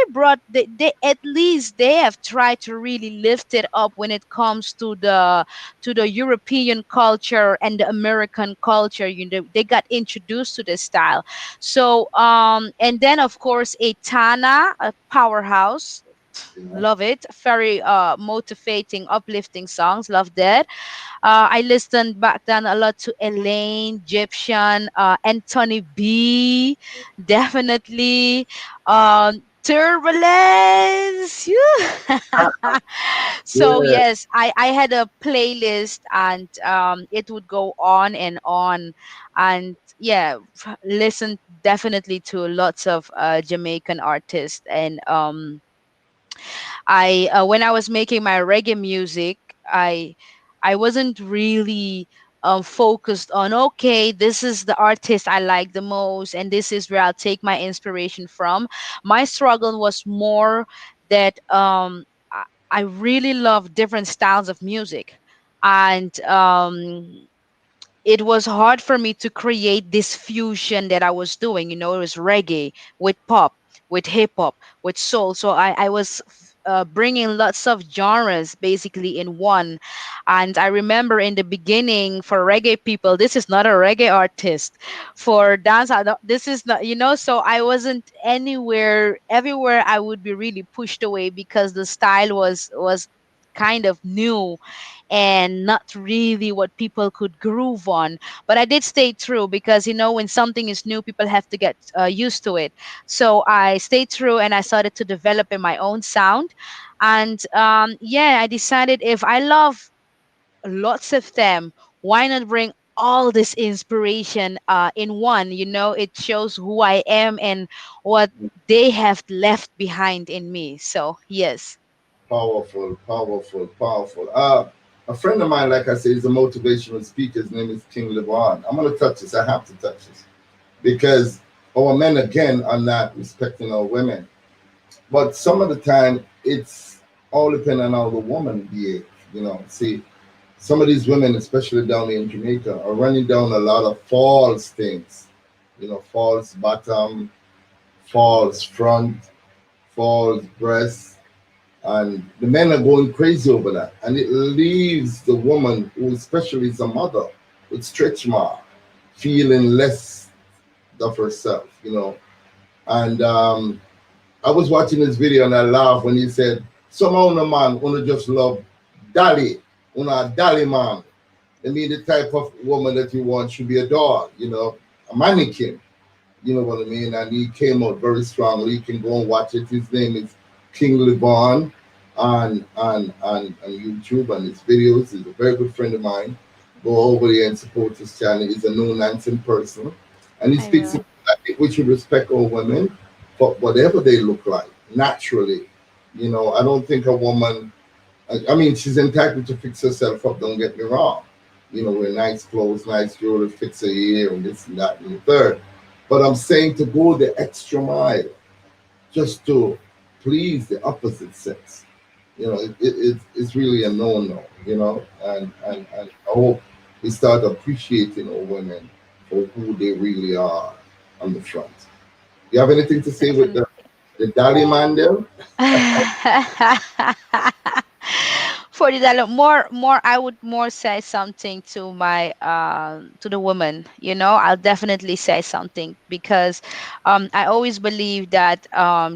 at least they have tried to really lift it up when it comes to the European culture and the American culture. They got introduced to this style. So, and then of course, Etana, a powerhouse. Yeah. Love it. Very motivating, uplifting songs. Love that. I listened back then a lot to Elaine, Egyptian, Anthony B. Definitely. Turbulence. Yeah. So Yeah. yes, I had a playlist, and it would go on and on, and yeah, listen definitely to lots of Jamaican artists, and I when I was making my reggae music, I wasn't really focused on, okay, this is the artist I like the most and this is where I'll take my inspiration from. My struggle was more that I really love different styles of music, and it was hard for me to create this fusion that I was doing. You know, it was reggae with pop, with hip hop, with soul. So I was bringing lots of genres basically in one. And I remember in the beginning, for reggae people, this is not a reggae artist. For dance, this is not, you know, so I wasn't everywhere I would be really pushed away because the style was kind of new and not really what people could groove on. But I did stay true because, you know, when something is new, people have to get used to it. So I stayed true and I started to develop in my own sound. And yeah, I decided if I love lots of them, why not bring all this inspiration in one? You know, it shows who I am and what they have left behind in me. So, yes. Powerful, powerful, powerful. A friend of mine, like I said, is a motivational speaker. His name is King LeBron. I'm gonna touch this. I have to touch this because our men again are not respecting our women. But some of the time, it's all depending on how the woman behave. You know, see, some of these women, especially down in Jamaica, are running down a lot of false things. You know, false bottom, false front, false breast, and the men are going crazy over that, and it leaves the woman, who especially is a mother, with stretch mark, feeling less of herself. You know, and I was watching this video and I laughed when he said, "Somehow, no man, wanna just love Dolly, una Dolly man." I mean, the type of woman that you want should be a doll, you know, a mannequin. You know what I mean? And he came out very strongly. You can go and watch it. His name is King Levon on YouTube and his videos. He's a very good friend of mine. Go over there and support his channel. He's a no nonsense person. And he I speaks, will. I think we should respect all women for whatever they look like, naturally. You know, I don't think a woman, I mean, she's entitled to fix herself up, don't get me wrong. You know, wear nice clothes, nice jewelry, fix her hair, and this and that and the third. But I'm saying to go the extra mile just to please the opposite sex. You know, it's really a no-no, you know, and I hope we start appreciating our women for who they really are on the front. You have anything to say with Definitely. the Dali man there? $40 more, I would more say something to my to the woman. You know, I'll definitely say something because I always believe that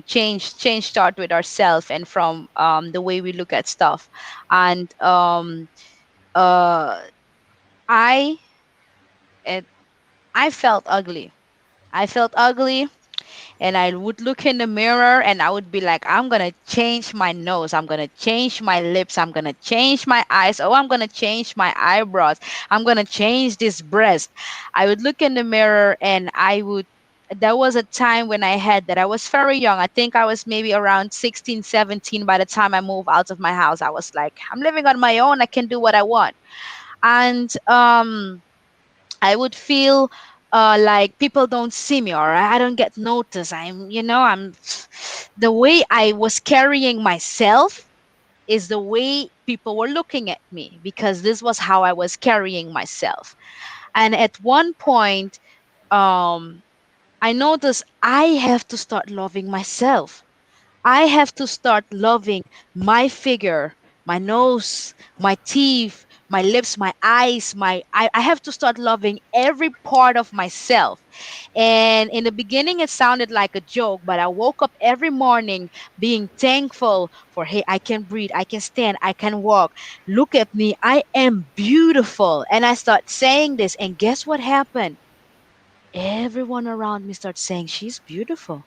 change start with ourselves and from the way we look at stuff. And uh I it, I felt ugly. I felt ugly, and I would look in the mirror and I would be like, I'm gonna change my nose, I'm gonna change my lips, I'm gonna change my eyes, oh, I'm gonna change my eyebrows, I'm gonna change this breast. I would look in the mirror and I would. There was a time when I had that. I was very young. I think I was maybe around 16, 17 by the time I moved out of my house. I was like, I'm living on my own. I can do what I want. And I would feel like people don't see me, or I don't get noticed. I'm the way I was carrying myself is the way people were looking at me because this was how I was carrying myself. And at one point, um, I noticed I have to start loving myself. I have to start loving my figure, my nose, my teeth, my lips, my eyes, I have to start loving every part of myself. And in the beginning it sounded like a joke, but I woke up every morning being thankful for, hey, I can breathe, I can stand, I can walk. Look at me, I am beautiful. And I start saying this, and guess what happened? Everyone around me starts saying she's beautiful.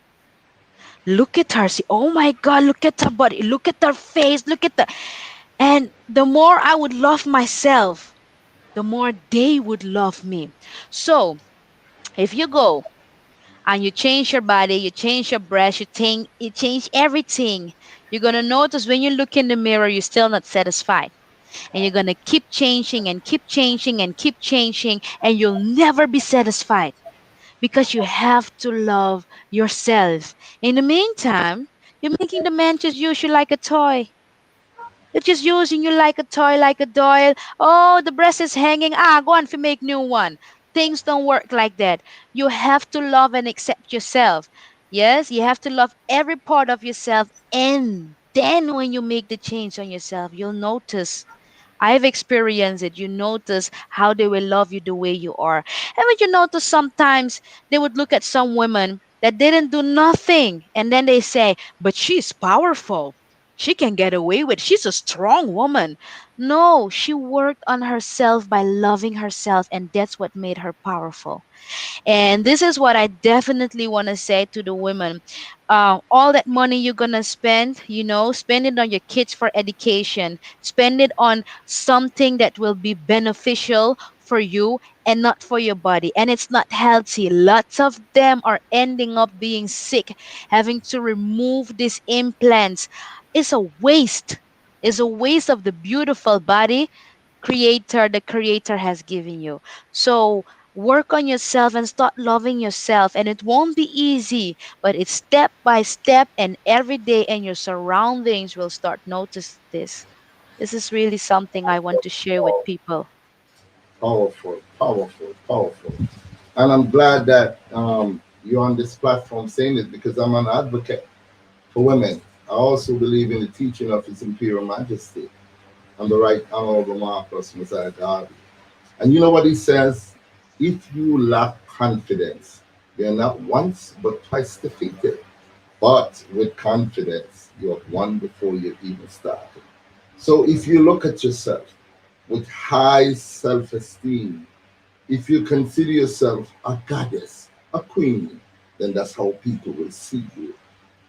Look at her. See, oh my God, look at her body. Look at her face. Look at the. And the more I would love myself, the more they would love me. So if you go and you change your body, you change your breath, you change everything. You're gonna notice when you look in the mirror, you're still not satisfied. And you're gonna keep changing and keep changing and keep changing, and you'll never be satisfied because you have to love yourself. In the meantime, you're making the man just use you like a toy. They're just using you like a toy, like a doll. Oh, the breast is hanging. Ah, go on, if you make new one. Things don't work like that. You have to love and accept yourself. Yes, you have to love every part of yourself. And then when you make the change on yourself, you'll notice. I've experienced it. You notice how they will love you the way you are. And when you notice sometimes they would look at some women that didn't do nothing and then they say, but she's powerful. She can get away with. She's a strong woman. No, she worked on herself by loving herself, and that's what made her powerful. And this is what I definitely want to say to the women. All that money you're going to spend, spend it on your kids for education, spend it on something that will be beneficial for you and not for your body. And it's not healthy. Lots of them are ending up being sick, having to remove these implants. It's a waste. It's a waste of the beautiful body the creator has given you. So work on yourself and start loving yourself, and it won't be easy, but it's step by step and every day, and your surroundings will start notice this. This is really something I want to share with people. Powerful, powerful, powerful. And I'm glad that you're on this platform saying it because I'm an advocate for women. I also believe in the teaching of His Imperial Majesty and the Right Honorable Marcus Messiah Garvey. And you know what he says? If you lack confidence, you're not once but twice defeated. But with confidence, you have won before you even started. So if you look at yourself with high self esteem, if you consider yourself a goddess, a queen, then that's how people will see you.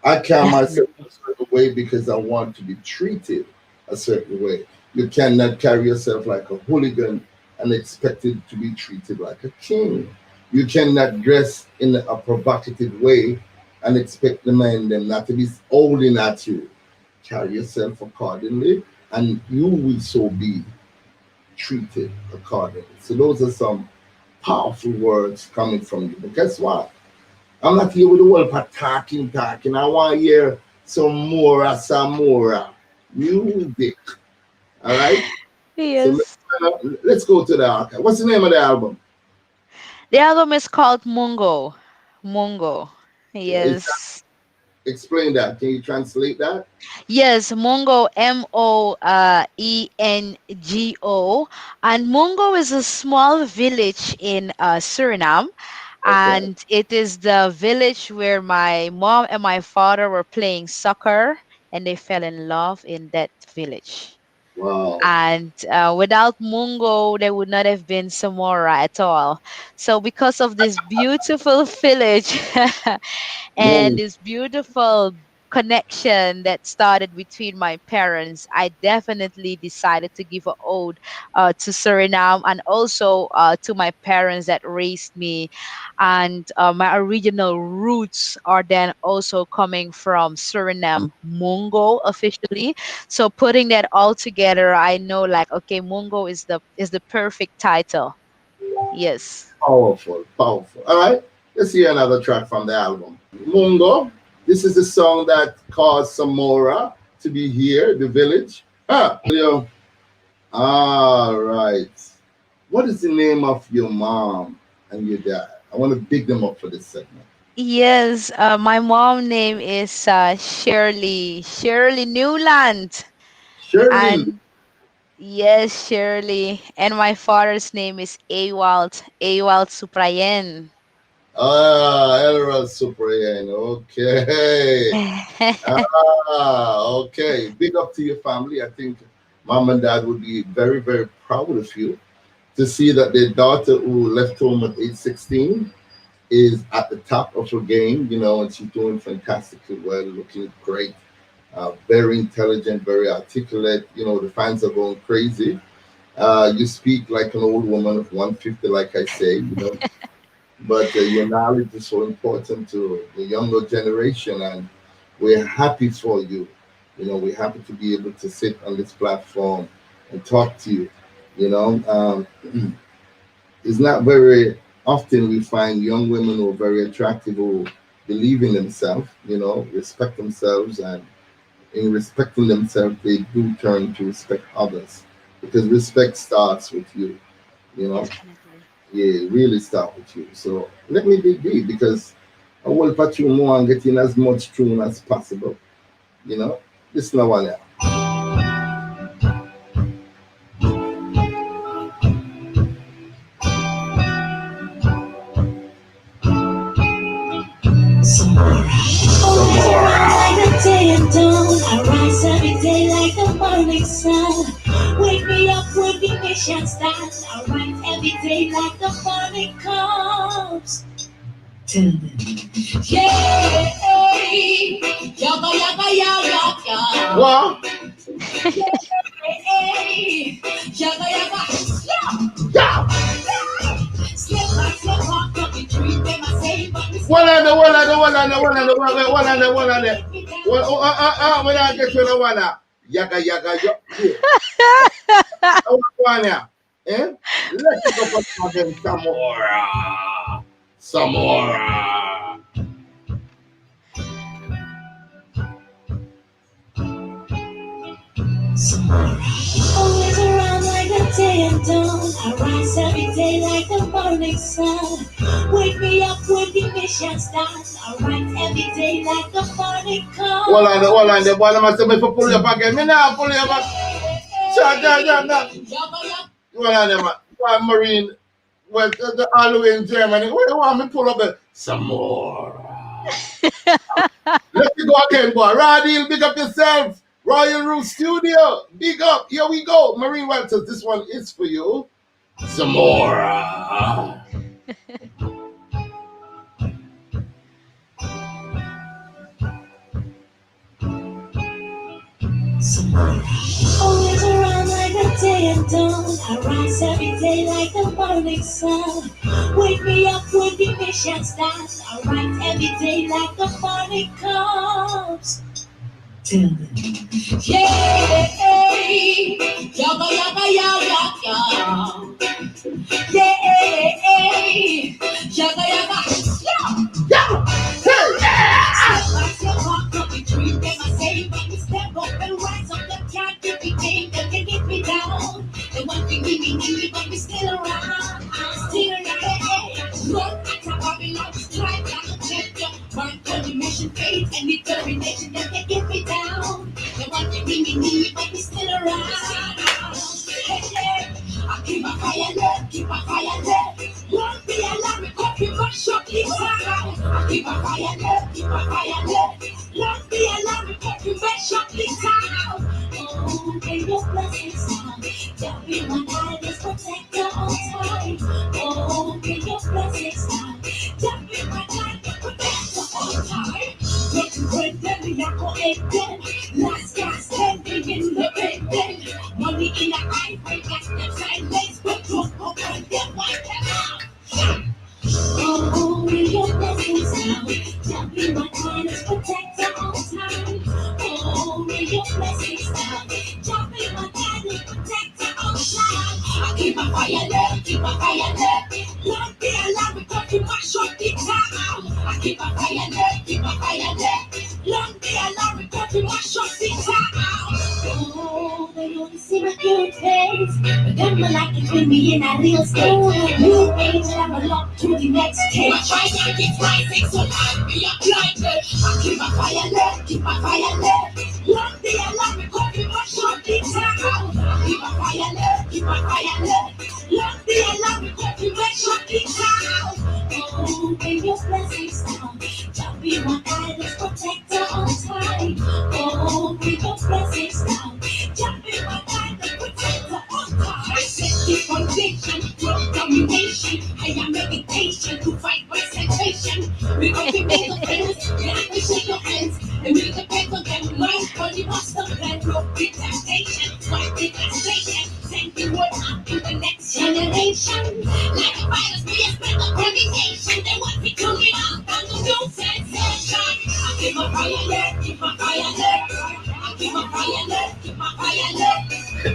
I carry myself a certain way because I want to be treated a certain way. You cannot carry yourself like a hooligan and expected to be treated like a king. You cannot dress in a provocative way and expect the men them not to be holding at you. Carry yourself accordingly, and you will so be treated accordingly. So those are some powerful words coming from you. But guess what? I'm not here with the world for talking. I want to hear some more Samora music. All right? So Yes. let's go to the archive. What's the name of the album? The album is called Mungo. Mungo. Is Yes. explain that. Can you translate that? Yes, Mungo, Mongo. And Mungo is a small village in Suriname. Okay. And it is the village where my mom and my father were playing soccer, and they fell in love in that village. Wow. And without Mungo, there would not have been Samora at all. So, because of this beautiful village and Move. this beautiful connection that started between my parents, I definitely decided to give a ode to Suriname, and also to my parents that raised me. And my original roots are then also coming from Suriname, Mungo officially. So putting that all together, I know like, okay, Mungo is the perfect title. Yes. Powerful. Powerful. All right. Let's hear another track from the album. Mungo. This is the song that caused Samora to be here, the village. Ah, yo. All right. What is the name of your mom and your dad? I want to big them up for this segment. Yes, my mom name is Shirley Newland, Shirley. and yes, Shirley, and my father's name is Ewald Suprayen. Elra Suprayan. Okay. Okay. Big up to your family. I think mom and dad would be very, very proud of you to see that their daughter who left home at age 16 is at the top of her game, and she's doing fantastically well, looking great, very intelligent, very articulate. The fans are going crazy. You speak like an old woman of 150, like I say, But your knowledge is so important to the younger generation, and we're happy for you. We're happy to be able to sit on this platform and talk to you. You know, it's not very often we find young women who are very attractive, who believe in themselves, respect themselves, and in respecting themselves, they do turn to respect others, because respect starts with you. You know, Definitely. yeah, it really start with you. So let me be, because I will put you more and get in as much tune as possible. You know, listen to one. Always around like the day and dawn. I rise every day like the morning sun. Wake me up when the mission starts. I rise every day like the morning comes. Tell them. Yeah, yaga yaga yaga yaga. What? Hey, yaga yaga. Yeah. Slip back, slip back, up the tree. Them I say, but we One on the one on the one on the one on the one on the one on the. One, when I get to the one, yaga yaga yaga. One, yeah. Eh? Let's go for again, Samora. Samora. always around like the day and dawn. I rise every day like the morning sun. Wake me up when the mission starts. I rise every day like the morning One on comes. the one on the one. I must say, pull you up again. Me now pull you up. Shut down. One on the man. One Marine. Well, all the way in Germany. Where you want me pull up the Samora? Let's go again, boy. Radil, big up yourself. Royal Root Studio, big up. Here we go. Marine Walters, this one is for you. Samora. Always around like the day and dawn. I rise every day like the morning sun. Wake me up when the mission starts. I rise every day like the morning comes. Tell them. Yeah, yaga yaga yaga yaga. Yeah, yaga yaga. Yeah. Hey. Step up, up the tree, them I say, when we step up and rise up, them can't get me down, them can get me down. They want to give me need, but we still around, I'm still around. Run at a Babylon, strike like a champion. Burn for the mission, faith and determination, them can get me down. They want to give me need, but we still around. Hey, I keep my fire left, keep my fire left. Won't be alarmed, because we rush up the town. I keep my fire left, keep my fire left. Won't be alarmed, because we rush up the town. Oh, may your blessings sound. Don't be my guidance, protector on time. Oh, may your blessings sound. Don't be my guidance, protector on time. Look good, then we are going dead. Last guy standing in the bed. Money in the eye, we got the same legs, but don't open them like that. Oh, may your blessings sound. Don't be my kindness, protector on time. Oh, may your blessings sound. Don't be my kindness, protector on time. I keep my fire left, keep my fire left. Lord be alive, because you mash up the town. I keep my fire left, keep my fire left. Lord be alive, because you mash up the town. Oh, they only see my good face, but them will like it with me in a real state. New age, level up to the next stage. My fire is rising, so I'll be blinded. I keep my fire left, keep my fire left. Lord be alive, because you mash up the town. I keep my fire left, keep my fire left. Lord be alive, because you mash up the town. Oh, may your blessings down. Just be my guidance, protector on time. Oh, may your blessings down. Just be my guidance, protector on time. I set the foundation, drug domination. I am meditation to fight my sensation. We got to make a famous, yeah, we shake your hands. And make the paper get mine, for the master plan, no big temptation. Fight the translation, send the word out to the next generation. Like a virus, we expect a permeation. I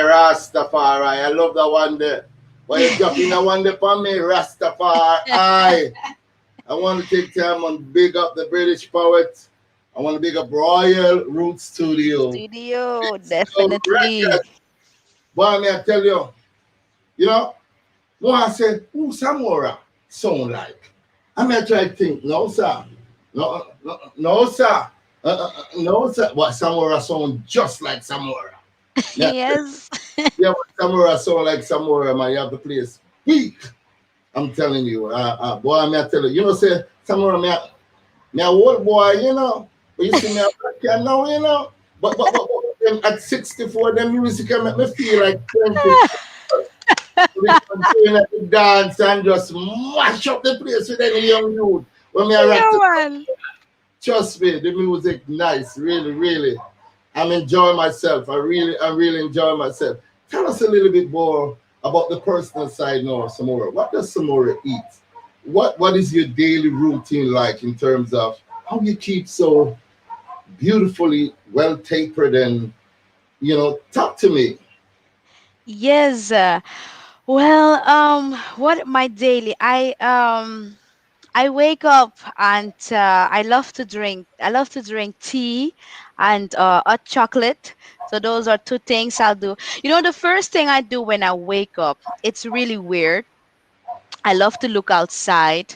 Rastafari. I love that one there. Why you dropping that one there for me, Rastafari? I want to take time and big up the British poet. I want to big up Royal Root Studio. Studio, So definitely. record. Boy, may I tell you, you know, when I say, who Samora sound like? I may try to think, no, sir. No, sir. No, sir. What Samora sound just like Samora. Yeah, Yes. yeah, but Samora sound like Samora, man. You have the place weak. I'm telling you, boy, may I tell you, say Samora, me a old boy, but you see me a black kid now, them at 64, them music can make me feel like 20. We can doing at the dance and just mash up the place with any young youth. When me a rock Yeah, to, man. trust me, the music nice, really, really. I'm enjoying myself. I really enjoy myself. Tell us a little bit more about the personal side now, Samora. What does Samora eat? What is your daily routine like in terms of how you keep so beautifully well tapered and talk to me. Yes. Well, what my daily? I wake up and I love to drink. I love to drink tea and hot chocolate. So those are two things I'll do. The first thing I do when I wake up, it's really weird. I love to look outside,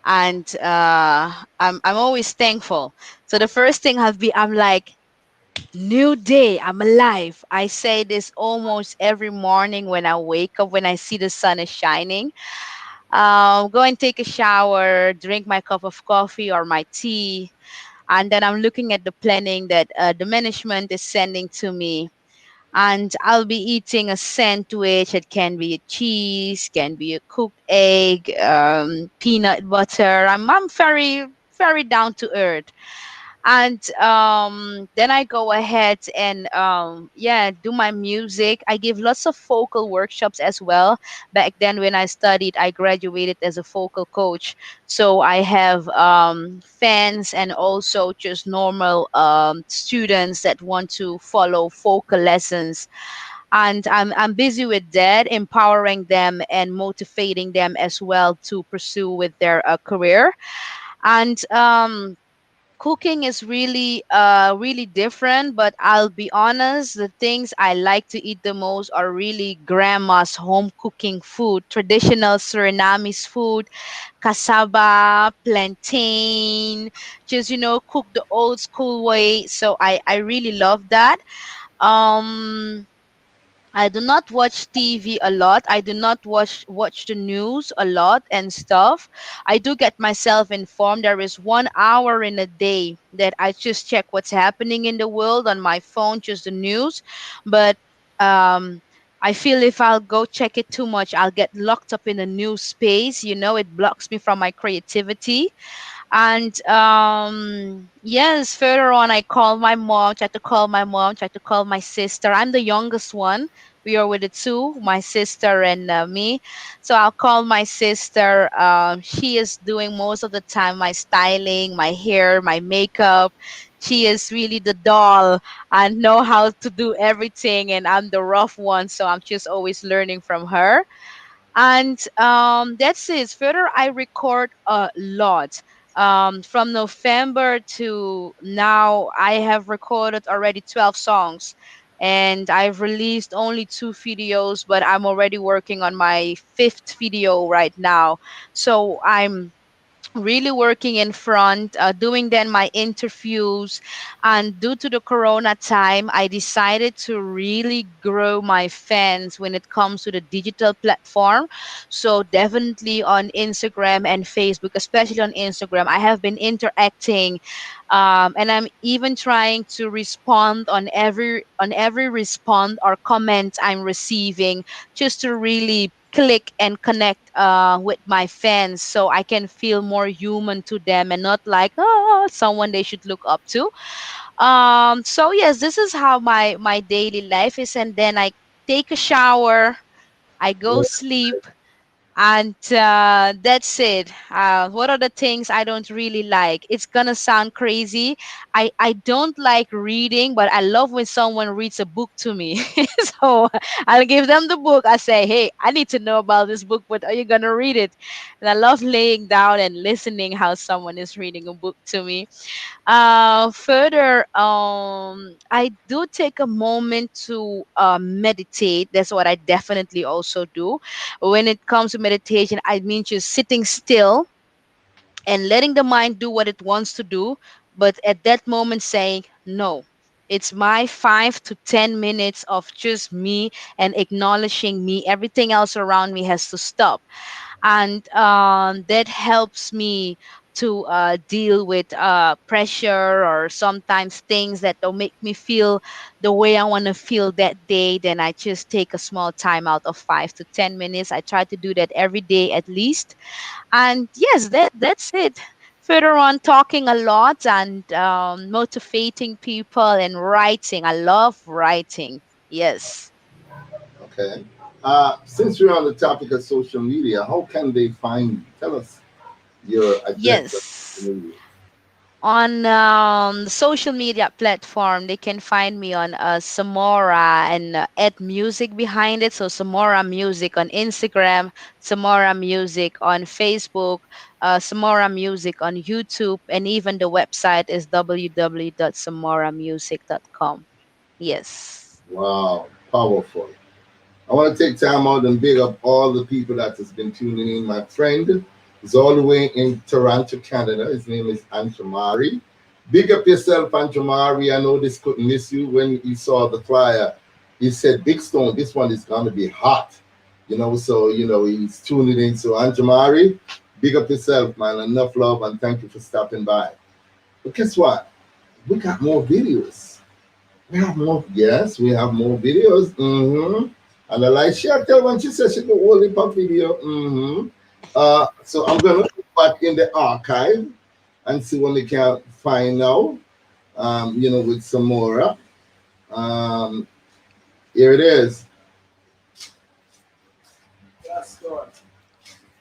and I'm always thankful. So the first thing I'm like, new day, I'm alive. I say this almost every morning when I wake up, when I see the sun is shining. Go and take a shower, drink my cup of coffee or my tea, and then I'm looking at the planning that the management is sending to me. And I'll be eating a sandwich. It can be a cheese, can be a cooked egg, peanut butter. I'm very, very down to earth. And then I go ahead and yeah, do my music. I give lots of vocal workshops as well. Back then when I studied, I graduated as a vocal coach, so I have fans and also just normal students that want to follow vocal lessons. And I'm busy with that, empowering them and motivating them as well to pursue with their career. And cooking is really different, but I'll be honest, the things I like to eat the most are really grandma's home cooking food, traditional Surinamese food, cassava, plantain, just cook the old school way. So I really love that. um I do not watch TV a lot. I do not watch the news a lot and stuff. I do get myself informed. There is 1 hour in a day that I just check what's happening in the world on my phone, just the news. But um I feel if I'll go check it too much, I'll get locked up in a new space. It blocks me from my creativity. And yes, further on, I call my mom, try to call my mom, try to call my sister. I'm the youngest one. We are with the two, my sister and me. So I'll call my sister. She is doing most of the time my styling, my hair, my makeup. She is really the doll and know how to do everything. And I'm the rough one. So I'm just always learning from her. And that's it. Further, I record a lot. From November to now, I have recorded already 12 songs, and I've released only two videos, but I'm already working on my fifth video right now. So I'm really working in front, doing then my interviews. And due to the corona time, I decided to really grow my fans when it comes to the digital platform. So definitely on Instagram and Facebook, especially on Instagram, I have been interacting, and I'm even trying to respond on every respond or comment I'm receiving, just to really click and connect with my fans, so I can feel more human to them and not like, oh, someone they should look up to. So yes, this is how my daily life is, and then I take a shower, I go sleep, and that's it. What are the things I don't really like? It's gonna sound crazy. I don't like reading, but I love when someone reads a book to me. So I'll give them the book. I say, hey, I need to know about this book, but are you gonna read it? And I love laying down and listening how someone is reading a book to me. Further, I do take a moment to meditate. That's what I definitely also do. When it comes to meditation, I mean just sitting still and letting the mind do what it wants to do, but at that moment saying, no. It's my 5 to 10 minutes of just me and acknowledging me. Everything else around me has to stop, and that helps me to deal with pressure or sometimes things that don't make me feel the way I want to feel that day. Then I just take a small time out of 5 to 10 minutes. I try to do that every day at least, and yes, that's it. Further on, talking a lot and motivating people and writing. I love writing. Yes. Okay. Since we're on the topic of social media, how can they find you? Tell us your address of Yes. social media. On the social media platform, they can find me on Samora and add music behind it. So Samora Music on Instagram, Samora Music on Facebook, Samora Music on YouTube, and even the website is www.samoramusic.com. Yes. Wow, powerful. I want to take time out and big up all the people that has been tuning in. My friend is all the way in Toronto, Canada. His name is Anjamari. Big up yourself, Anjamari. I know this couldn't miss you when you saw the flyer. He said, Big Stone, this one is going to be hot. So, he's tuning in. So, Anjamari, big up yourself, man. Enough love, and thank you for stopping by. But guess what? We got more videos. We have more, yes, we have more videos. And I like she tell when she says she go only per video. So I'm gonna go back in the archive and see what we can find now. With Samora. Here it is.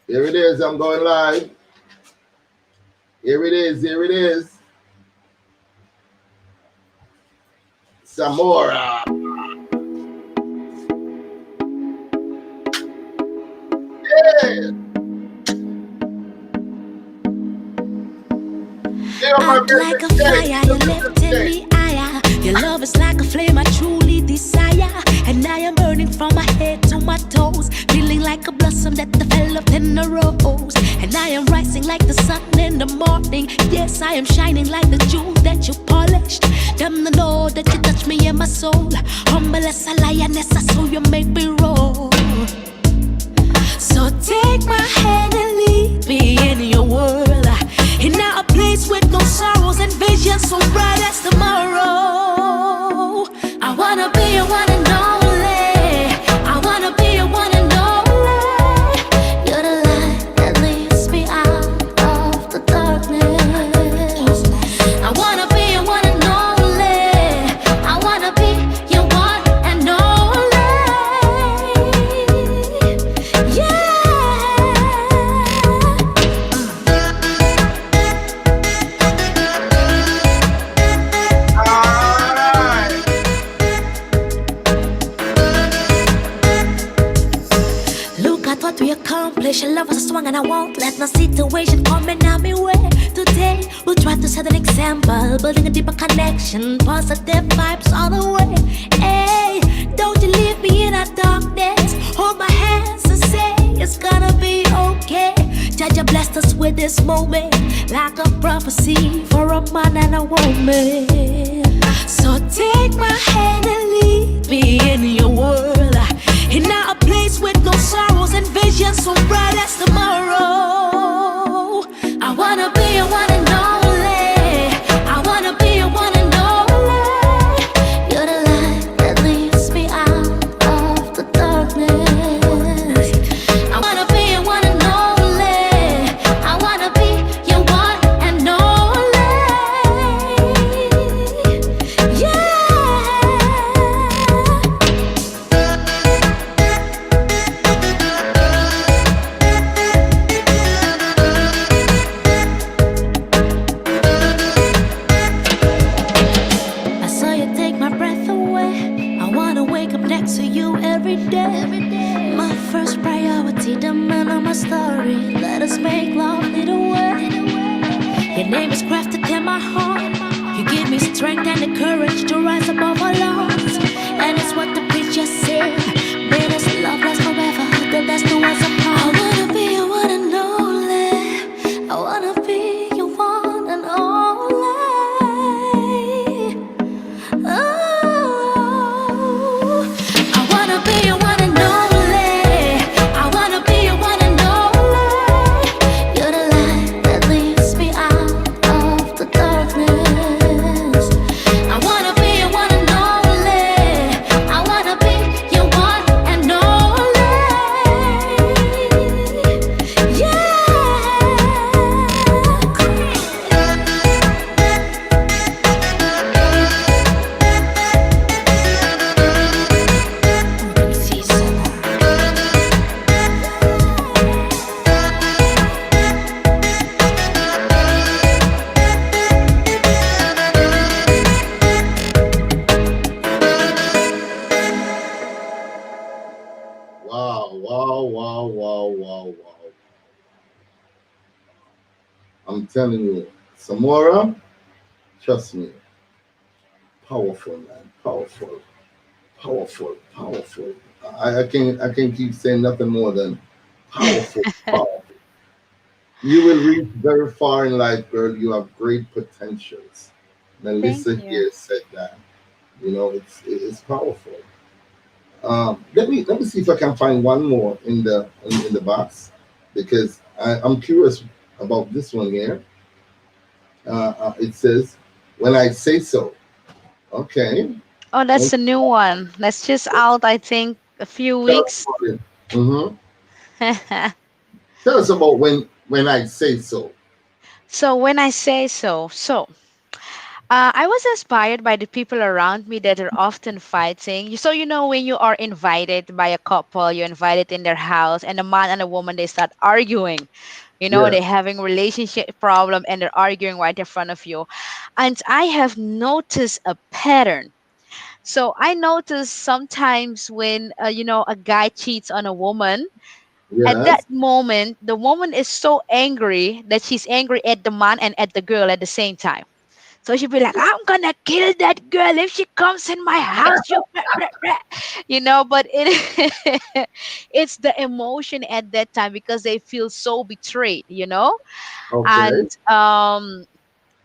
Here it is. I'm going live. Here it is. Here it is. Samora. Yeah. Out like a fire, you're lifting me higher. Your love is like a flame I truly desire. And I am burning from my head to my toes, feeling like a blossom that developed in a rose. And I am rising like the sun in the morning. Yes, I am shining like the jewel that you polished. Them to know that you touch me in my soul. Humble as a lioness, I saw you make me roll. So take my hand and lead me in your world, in a place with no sorrows and visions so bright as tomorrow. I wanna be your one and only. I wanna be your one and only. You're the light that leads me out of the darkness. I wanna be your one and only. I wanna be your one and only. Yeah. Look at what we accomplished. Your love was a swung and I won't let no situation come in our way. Today we'll try to set an example, building a deeper connection, positive vibes all the way. Hey, don't you leave me in a darkness. Hold my hands and say it's gonna be okay. Judge blessed us with this moment, like a prophecy for a man and a woman. So take my hand and lead me in your world, in a place with no sorrows and visions so bright as tomorrow. I wanna be your one and only. I wanna be your one and only. You're the light that leads me out of the darkness. strength and the courage to rise above our loss. And it's what the preacher said. May this love last forever, the best to us apart. I wanna be your one and only. I wanna be your one and only. Oh, I wanna be your one and only. I wanna be your one and only. You're the light that leads me out of the darkness. I wanna be your one and only. I wanna be your one and only. Wow, wow, wow, wow, wow, wow. I'm telling you, Samora, trust me, powerful, man, powerful, powerful, powerful. I can't keep saying nothing more than powerful, powerful. You will reach very far in life, girl. You have great potentials. Thank Melissa you. here said that. You know, it's powerful. Let me see if I can find one more in the box because I'm curious about this one here. It says, "When I say so." Okay. Oh, When, that's a new one. That's just out, I think, a few tell us weeks. about it. Tell us about when I say so. So when I say so, I was inspired by the people around me that are often fighting. So when you are invited by a couple, you're invited in their house, and a man and a woman they start arguing. Yeah. They're having relationship problem and they're arguing right in front of you. And I have noticed a pattern. So I notice sometimes when a guy cheats on a woman, at that Yes. moment the woman is so angry that she's angry at the man and at the girl at the same time. So she'd be like, I'm gonna kill that girl if she comes in my house. You, blah, blah, blah." But it's the emotion at that time because they feel so betrayed. Okay. And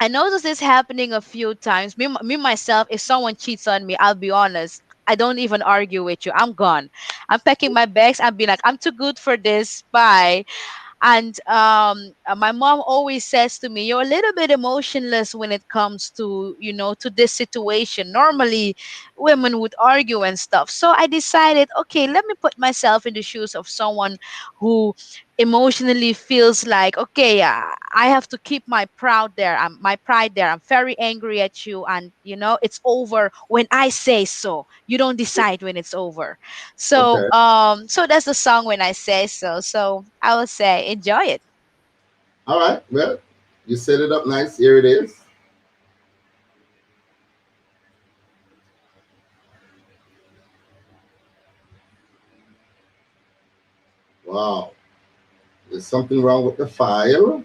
I noticed this happening a few times. Me myself, if someone cheats on me, I'll be honest. I don't even argue with you. I'm gone. I'm packing my bags. I'm being like, I'm too good for this. Bye. And my mom always says to me, "You're a little bit emotionless when it comes to this situation. Normally, women would argue and stuff." So I decided, okay, let me put myself in the shoes of someone who emotionally feels like, okay, I have to keep my pride there. I'm very angry at you, and it's over when I say so. You don't decide when it's over. So Okay. that's the song when I say so. So I would say enjoy it. All right. Well, you set it up nice. Here it is. Wow. There's something wrong with the file.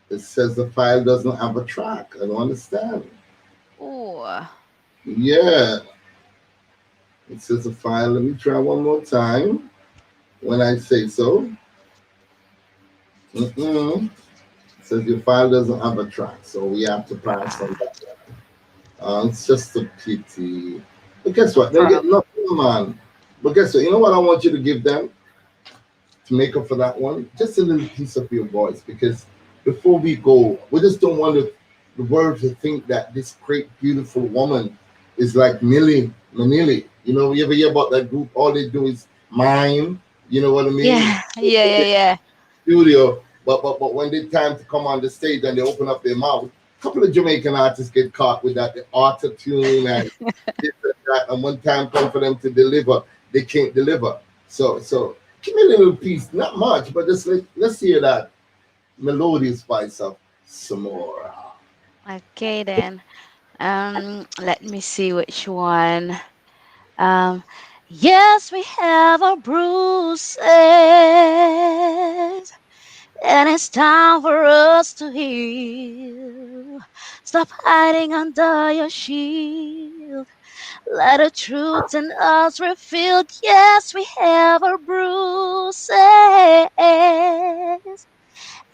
It says the file doesn't have a track. I don't understand. Ooh. Yeah. It says the file. Let me try one more time. When I say so. Mm-mm. It says your file doesn't have a track, so we have to pass on Ah, that. It's just a pity. But guess no what? They get problem. nothing, man. But guess what? You know what I want you to give them to make up for that one? Just a little piece of your voice, because before we go, we just don't want the world to think that this great, beautiful woman is like Millie Manili. You ever hear about that group? All they do is mime. You know what I mean? Yeah, yeah, yeah, yeah. Studio, but when they time to come on the stage and they open up their mouth, a couple of Jamaican artists get caught with that the auto tune and this and that, and when time comes for them to deliver, they can't deliver. So give me a little piece, not much, but just let's hear that melodious spice of Samora. Okay then. Let me see which one. Um, yes, we have our bruises, and it's time for us to heal. Stop hiding under your shield. Let the truth in us revealed. Yes, we have our bruises. And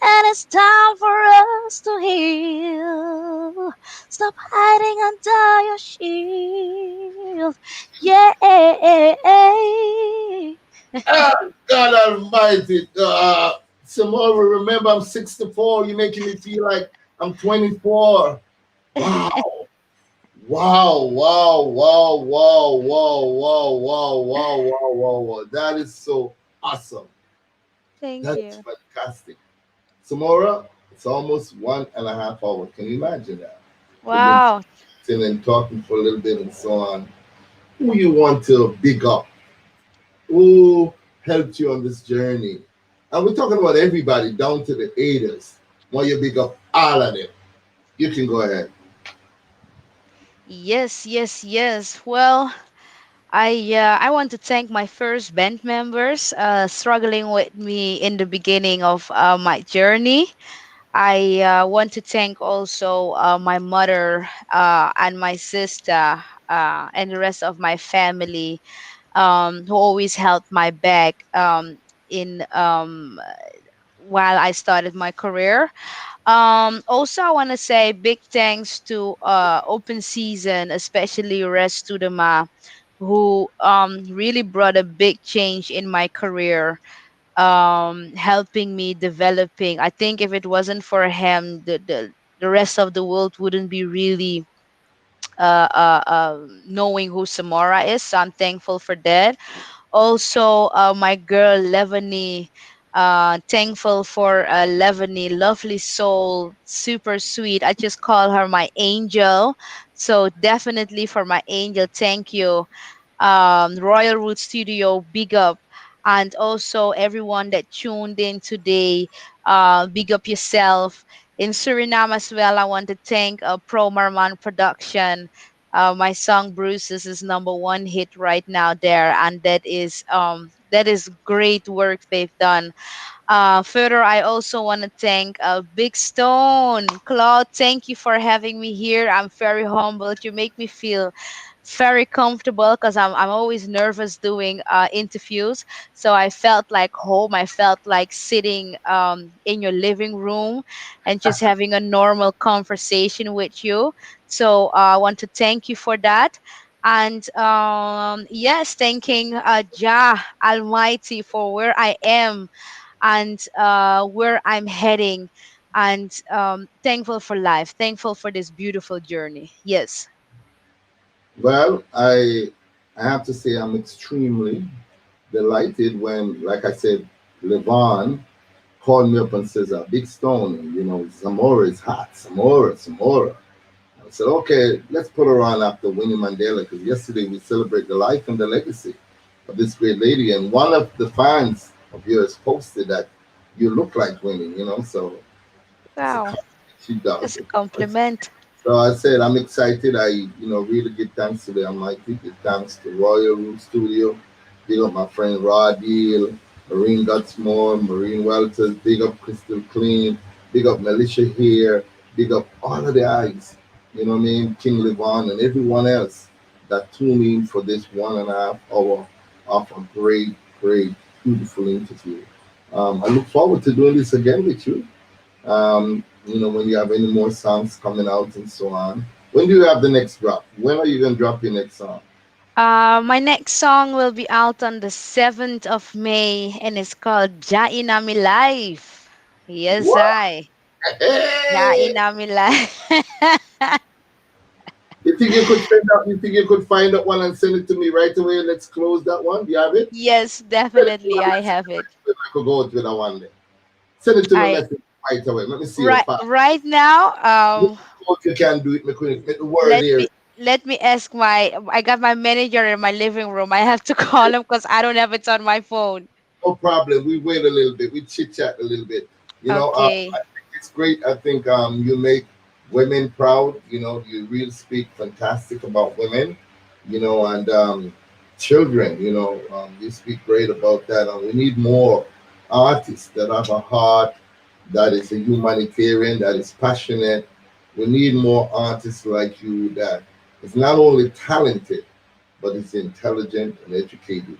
it's time for us to heal. Stop hiding under your shield. Yeah. Ah, God Almighty. Samora, remember I'm 64. You're making me feel like I'm 24. Wow. Wow, wow, wow, wow, wow, wow, wow, wow, wow, wow, wow. That is so awesome. Thank That is you. fantastic. Samora, it's almost 1.5 hours. Can you imagine that? We've been Wow. sitting and talking for a little bit and so on. Who you want to big up? Who helped you on this journey? And we're talking about everybody down to the haters. Want you big up all of them? You can go ahead. Yes, yes, yes. Well, I want to thank my first band members struggling with me in the beginning of my journey. I want to thank also my mother and my sister and the rest of my family who always helped my back in while I started my career. Also, I want to say big thanks to Open Season, especially Rest to the Ma, who really brought a big change in my career, helping me developing. I think if it wasn't for him, the rest of the world wouldn't be really knowing who Samora is. So I'm thankful for that. Also, my girl Levany, thankful for Levany, lovely soul, super sweet. I just call her my angel. So definitely for my angel, thank you. Royal Root Studio, big up. And also everyone that tuned in today, big up yourself. In Suriname as well, I want to thank Pro Marman Production. My song Bruises is number one hit right now there, and that is great work they've done. Further, I also want to thank Big Stone. Claude, thank you for having me here. I'm very humbled. You make me feel very comfortable because I'm always nervous doing interviews. So I felt like home. I felt like sitting in your living room and just having a normal conversation with you. So I want to thank you for that. And yes, thanking Jah Almighty for where I am and where I'm heading, and thankful for life, thankful for this beautiful journey. Yes. Well, I have to say I'm extremely delighted when, like I said, Levon called me up and says, Big Stone, you know, Zamora is hot. Zamora. I said, okay, let's put her on after Winnie Mandela because yesterday we celebrate the life and the legacy of this great lady. And one of the fans of yours posted that you look like Winnie, you know, so it's a Wow, compliment she does. that's a compliment. So I said, I'm excited. Really give thanks to the Almighty, give thanks to Royal Root Studio, big up my friend Rod Deal, Marine Gutsmore, Marine Welters, big up Crystal Clean, big up Militia here, big up all of the eyes, you know what I mean, King Levon and everyone else that tune in for this 1.5 hour of a great, great, beautiful interview. I look forward to doing this again with you. When you have any more songs coming out and so on. When do you have the next drop? When are you gonna drop your next song? My next song will be out on the 7th of May and it's called Ja Inami Life. Yes, What? I. Ja Hey! Inami Life. You think you could find that one and send it to me right away? Let's close that one. Do you have it? Yes, Send it to definitely. me a I message. have it. I could go out with that one day. Send it to me a I message right away. Let me see your right file. right now. What you can do it, make the word Let here. me let me ask my. I got my manager in my living room. I have to call him because I don't have it on my phone. No problem. We wait a little bit. We chit chat a little bit. I Okay. think it's great. I think you make women proud. You really speak fantastic about women. And children. You speak great about that. And we need more artists that have a heart that is a humanitarian, that is passionate. We need more artists like you that is not only talented, but is intelligent and educated.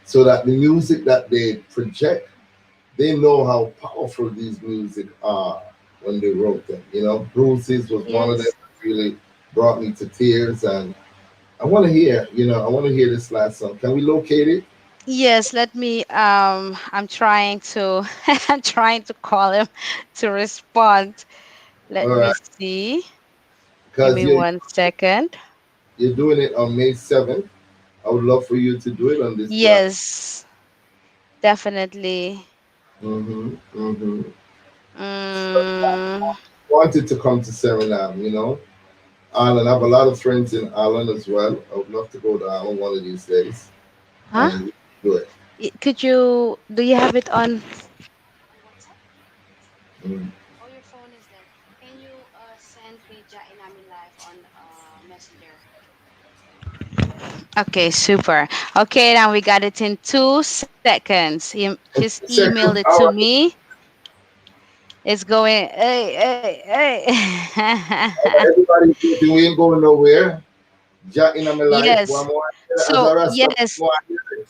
So that the music that they project, they know how powerful these music are when they wrote them. You know, Bruce's was one of them Yes. that really brought me to tears. And I want to hear, I want to hear this last song. Can we locate it? Yes, let me I'm trying to I'm trying to call him to respond. All Let me right, see. Give because me 1 second. you're doing it on May 7th. I would love for you to do it on this platform. Yes, definitely. Mm-hmm. Mm, Wanted to come to Suriname, Ireland. I have a lot of friends in Ireland as well. I would love to go to Ireland one of these days huh? and do it. Could you do you have it on WhatsApp? Mm. Oh, your phone is dead. Can you send me Ja Inami Live on Messenger? Okay, super. Okay, now we got it in 2 seconds. He just emailed it Second, to all right. me. It's going, hey, hey. Everybody thinking we ain't going nowhere. Jack in my life. Yes. One more as So, a rasta. yes, One more.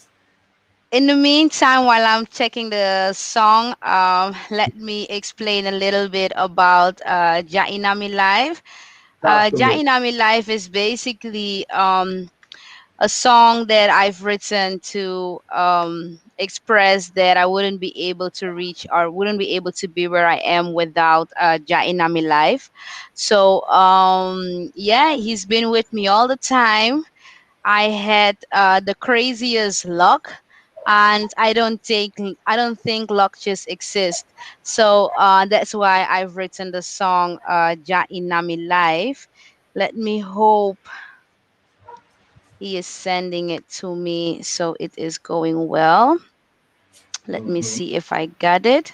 in the meantime, while I'm checking the song, let me explain a little bit about Ja Inami Live. Talk to Ja me. Inami Live is basically a song that I've written to express that I wouldn't be able to reach or wouldn't be able to be where I am without Ja Inami Life. So yeah, he's been with me all the time. I had the craziest luck. And I don't think luck just exists. So that's why I've written the song Ja Inami Life. Let me hope he is sending it to me, so it is going well. Let me Hmm. see if I got it.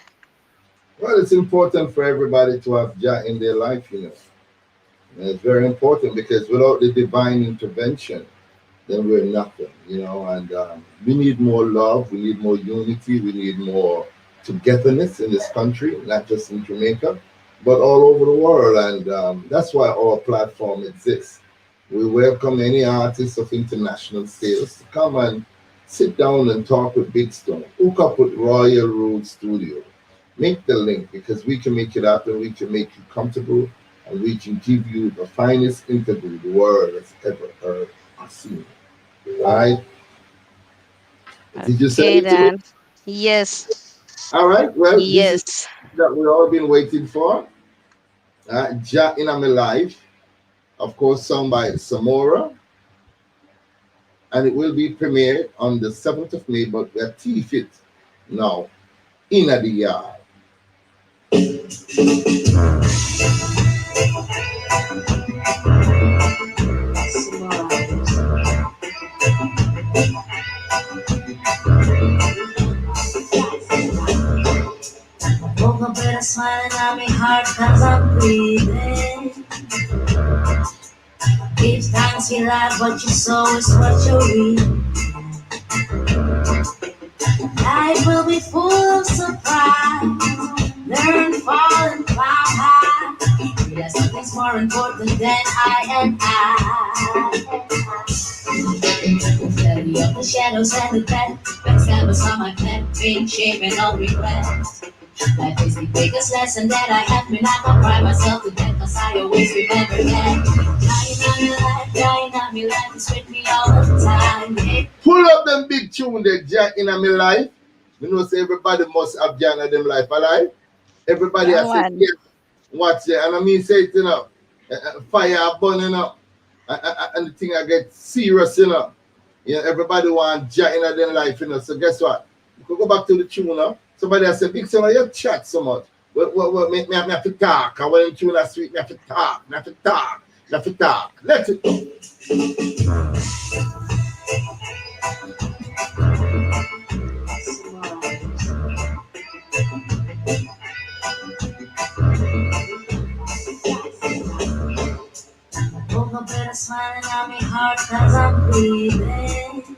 Well, it's important for everybody to have Jah in their life. And it's very important because without the divine intervention, then we're nothing. And we need more love, we need more unity, we need more togetherness in this country, not just in Jamaica, but all over the world. And that's why our platform exists. We welcome any artists of international status to come and sit down and talk with Big Stone. Hook up with Royal Road Studio. Make the link because we can make it happen, we can make you comfortable, and we can give you the finest interview the world has ever heard or seen. Right? Did you send Okay, it to me? then. Yes. All right. Well, this is Yes. that we all been waiting for. Ja in my life, of course, sung by Samora, and it will be premiered on the 7th of May. But we're teeth it now in the yard. Woke up with a smile on my heart cause I'm breathing. Give thanks you life, what you sow is what you reap. Life will be full of surprise. Learn, fall, and climb high. There's something's more important than I and I. Study of the shadows and the dead. Backstabbers on my head, being shaping all regrets. Life is the biggest lesson that I have. Me not gonna cry myself to death, cause I always remember that. Dying on me life is with me all the time. Yeah. Pull up them big tune that Ja in my life. You know, say everybody must have Ja in them life alive. Everybody Yeah, has said man. yes. Watch it. And I mean, say it, fire burning up. And the thing I get serious. Everybody want Jah in their life. So guess what? You could go back to the tune. Somebody has said, Big Son, you chat so much. What make me have to talk? I want tune that sweet, me have to talk, me have to talk, me have to talk. Let it go. Woke up with a smile on my heart cause I'm breathing.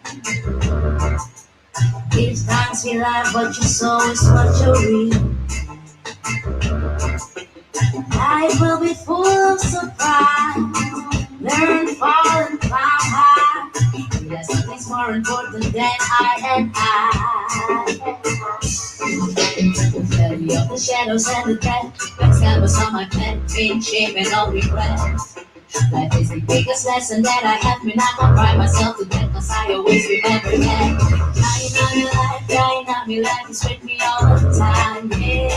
Give thanks you life, what you sow is what you reap. Life will be full of surprise. Learn, fall, and climb high. There's nothing's more important than I and I. Study of the shadows and the dead. Backstabbers on my pen, pain, shame, and all regrets. Life is the biggest lesson that I have been. I can cry myself to death, cause I always remember that. Dying on your life, dying on your life, it's with me all the time, yeah.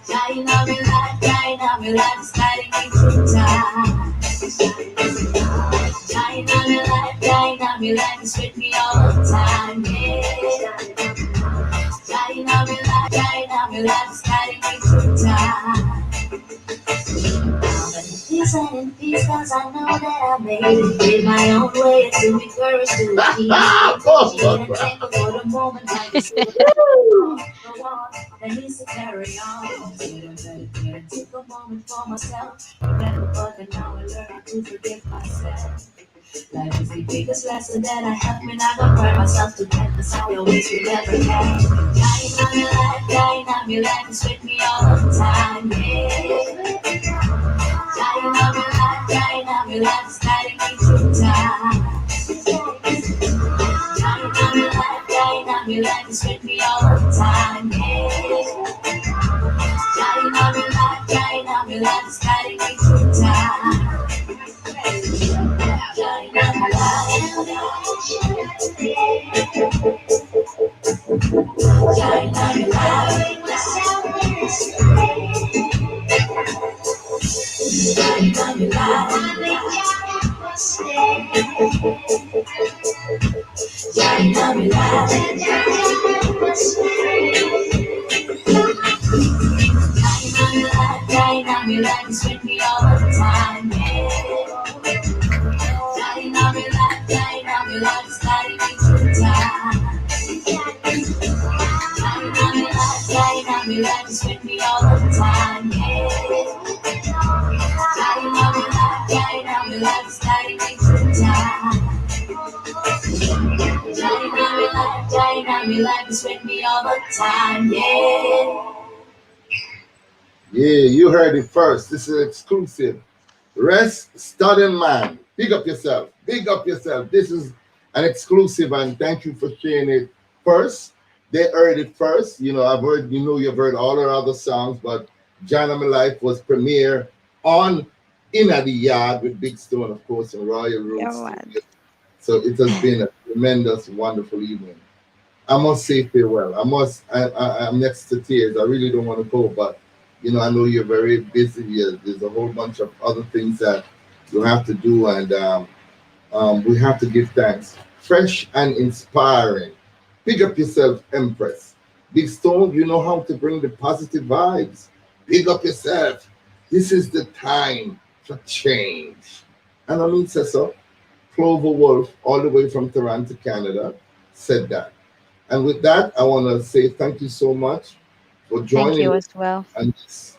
Dying on your life, dying on your life, it's guiding me through time. Dying on your life, dying on your life, it's with me all the time, yeah. Dying on your life, dying on your life, it's guiding me through time. Peace and in peace, cause I know that I made it in my own way to be courage to achieve. And thankful for the moment I just go on, that needs to carry on. Didn't take a moment for myself. Remember, but now I learn how to forgive myself. Life is the biggest lesson that I have been. I don't cry myself to death, cause I always remember that. Dying on your life, dying on your life is with me all the time, yeah. Dying on your life, dying on your life is guiding me through time. Dying on your life, dying on your life is with me all the time, yeah. Dying on your life, dying on your life is guiding me through time. Dying on your life, dying on your life. Dying on your life, dying on your life. Dying on your life, dying on your life is with me all the time, yeah. Dying on your life, dying on your life is guiding me through time. Dying on your life, dying on your life is with me all the time, yeah. Dying on your life, dying on your life is guiding me through time. Dying on your life, dying on your life is with me all the time, yeah. Yeah, you heard it first. This is exclusive. Rest, studying man. Big up yourself. Big up yourself. This is an exclusive, and thank you for sharing it first. They heard it first. You know, I've heard, you know, you've heard all our other songs, but John of My Life was premiere on Inna the Yard with Big Stone, of course, and Royal Yeah, Roots. man. So it has been a tremendous, wonderful evening. I must say farewell. I'm next to tears. I really don't want to go, but you know, I know you're very busy. There's a whole bunch of other things that you have to do, and we have to give thanks. Fresh and inspiring. Big up yourself, Empress. Big Stone, you know how to bring the positive vibes. Big up yourself. This is the time for change. And I mean, says so. Clover Wolf, all the way from Toronto, Canada, said that. And with that, I want to say thank you so much for Thank joining you us as well. on this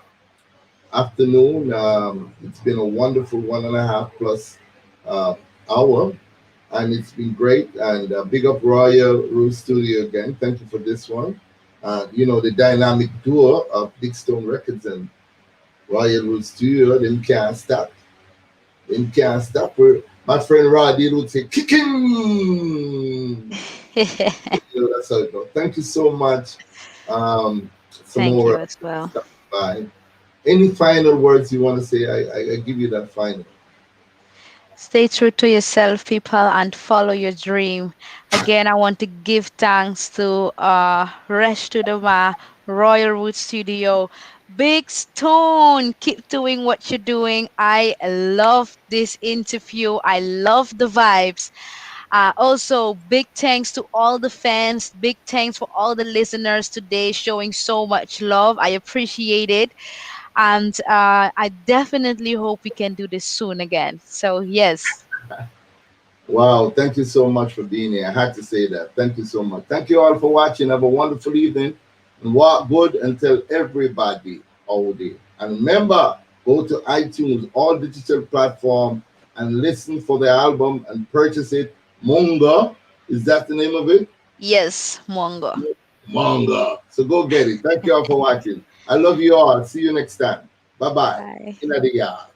afternoon. It's been a wonderful 1.5 plus uh, hour, and it's been great. And big up Royal Root Studio again. Thank you for this one. You know, the dynamic duo of Big Stone Records and Royal Root Studio, them can't stop. Them can't stop. My friend Roddy would say, kicking! You know, that's how it goes. Thank you so much, Thank you Samora, as well. stopping by. Any final words you want to say? I give you that final. Stay true to yourself, people, and follow your dream. Again, I want to give thanks to Resh to the Ma, Royal Root Studio, Big Stone. Keep doing what you're doing. I love this interview. I love the vibes. Also, big thanks to all the fans. Big thanks for all the listeners today showing so much love. I appreciate it. And I definitely hope we can do this soon again. So, yes. Wow, thank you so much for being here. I had to say that. Thank you so much. Thank you all for watching. Have a wonderful evening. And walk good and tell everybody all day. And remember, go to iTunes, all digital platform, and listen for the album and purchase it. Mungo, is that the name of it? Yes, Mongo. Mungo. So go get it. Thank you all for watching. I love you all. See you next time. Bye bye. Bye. In the yard.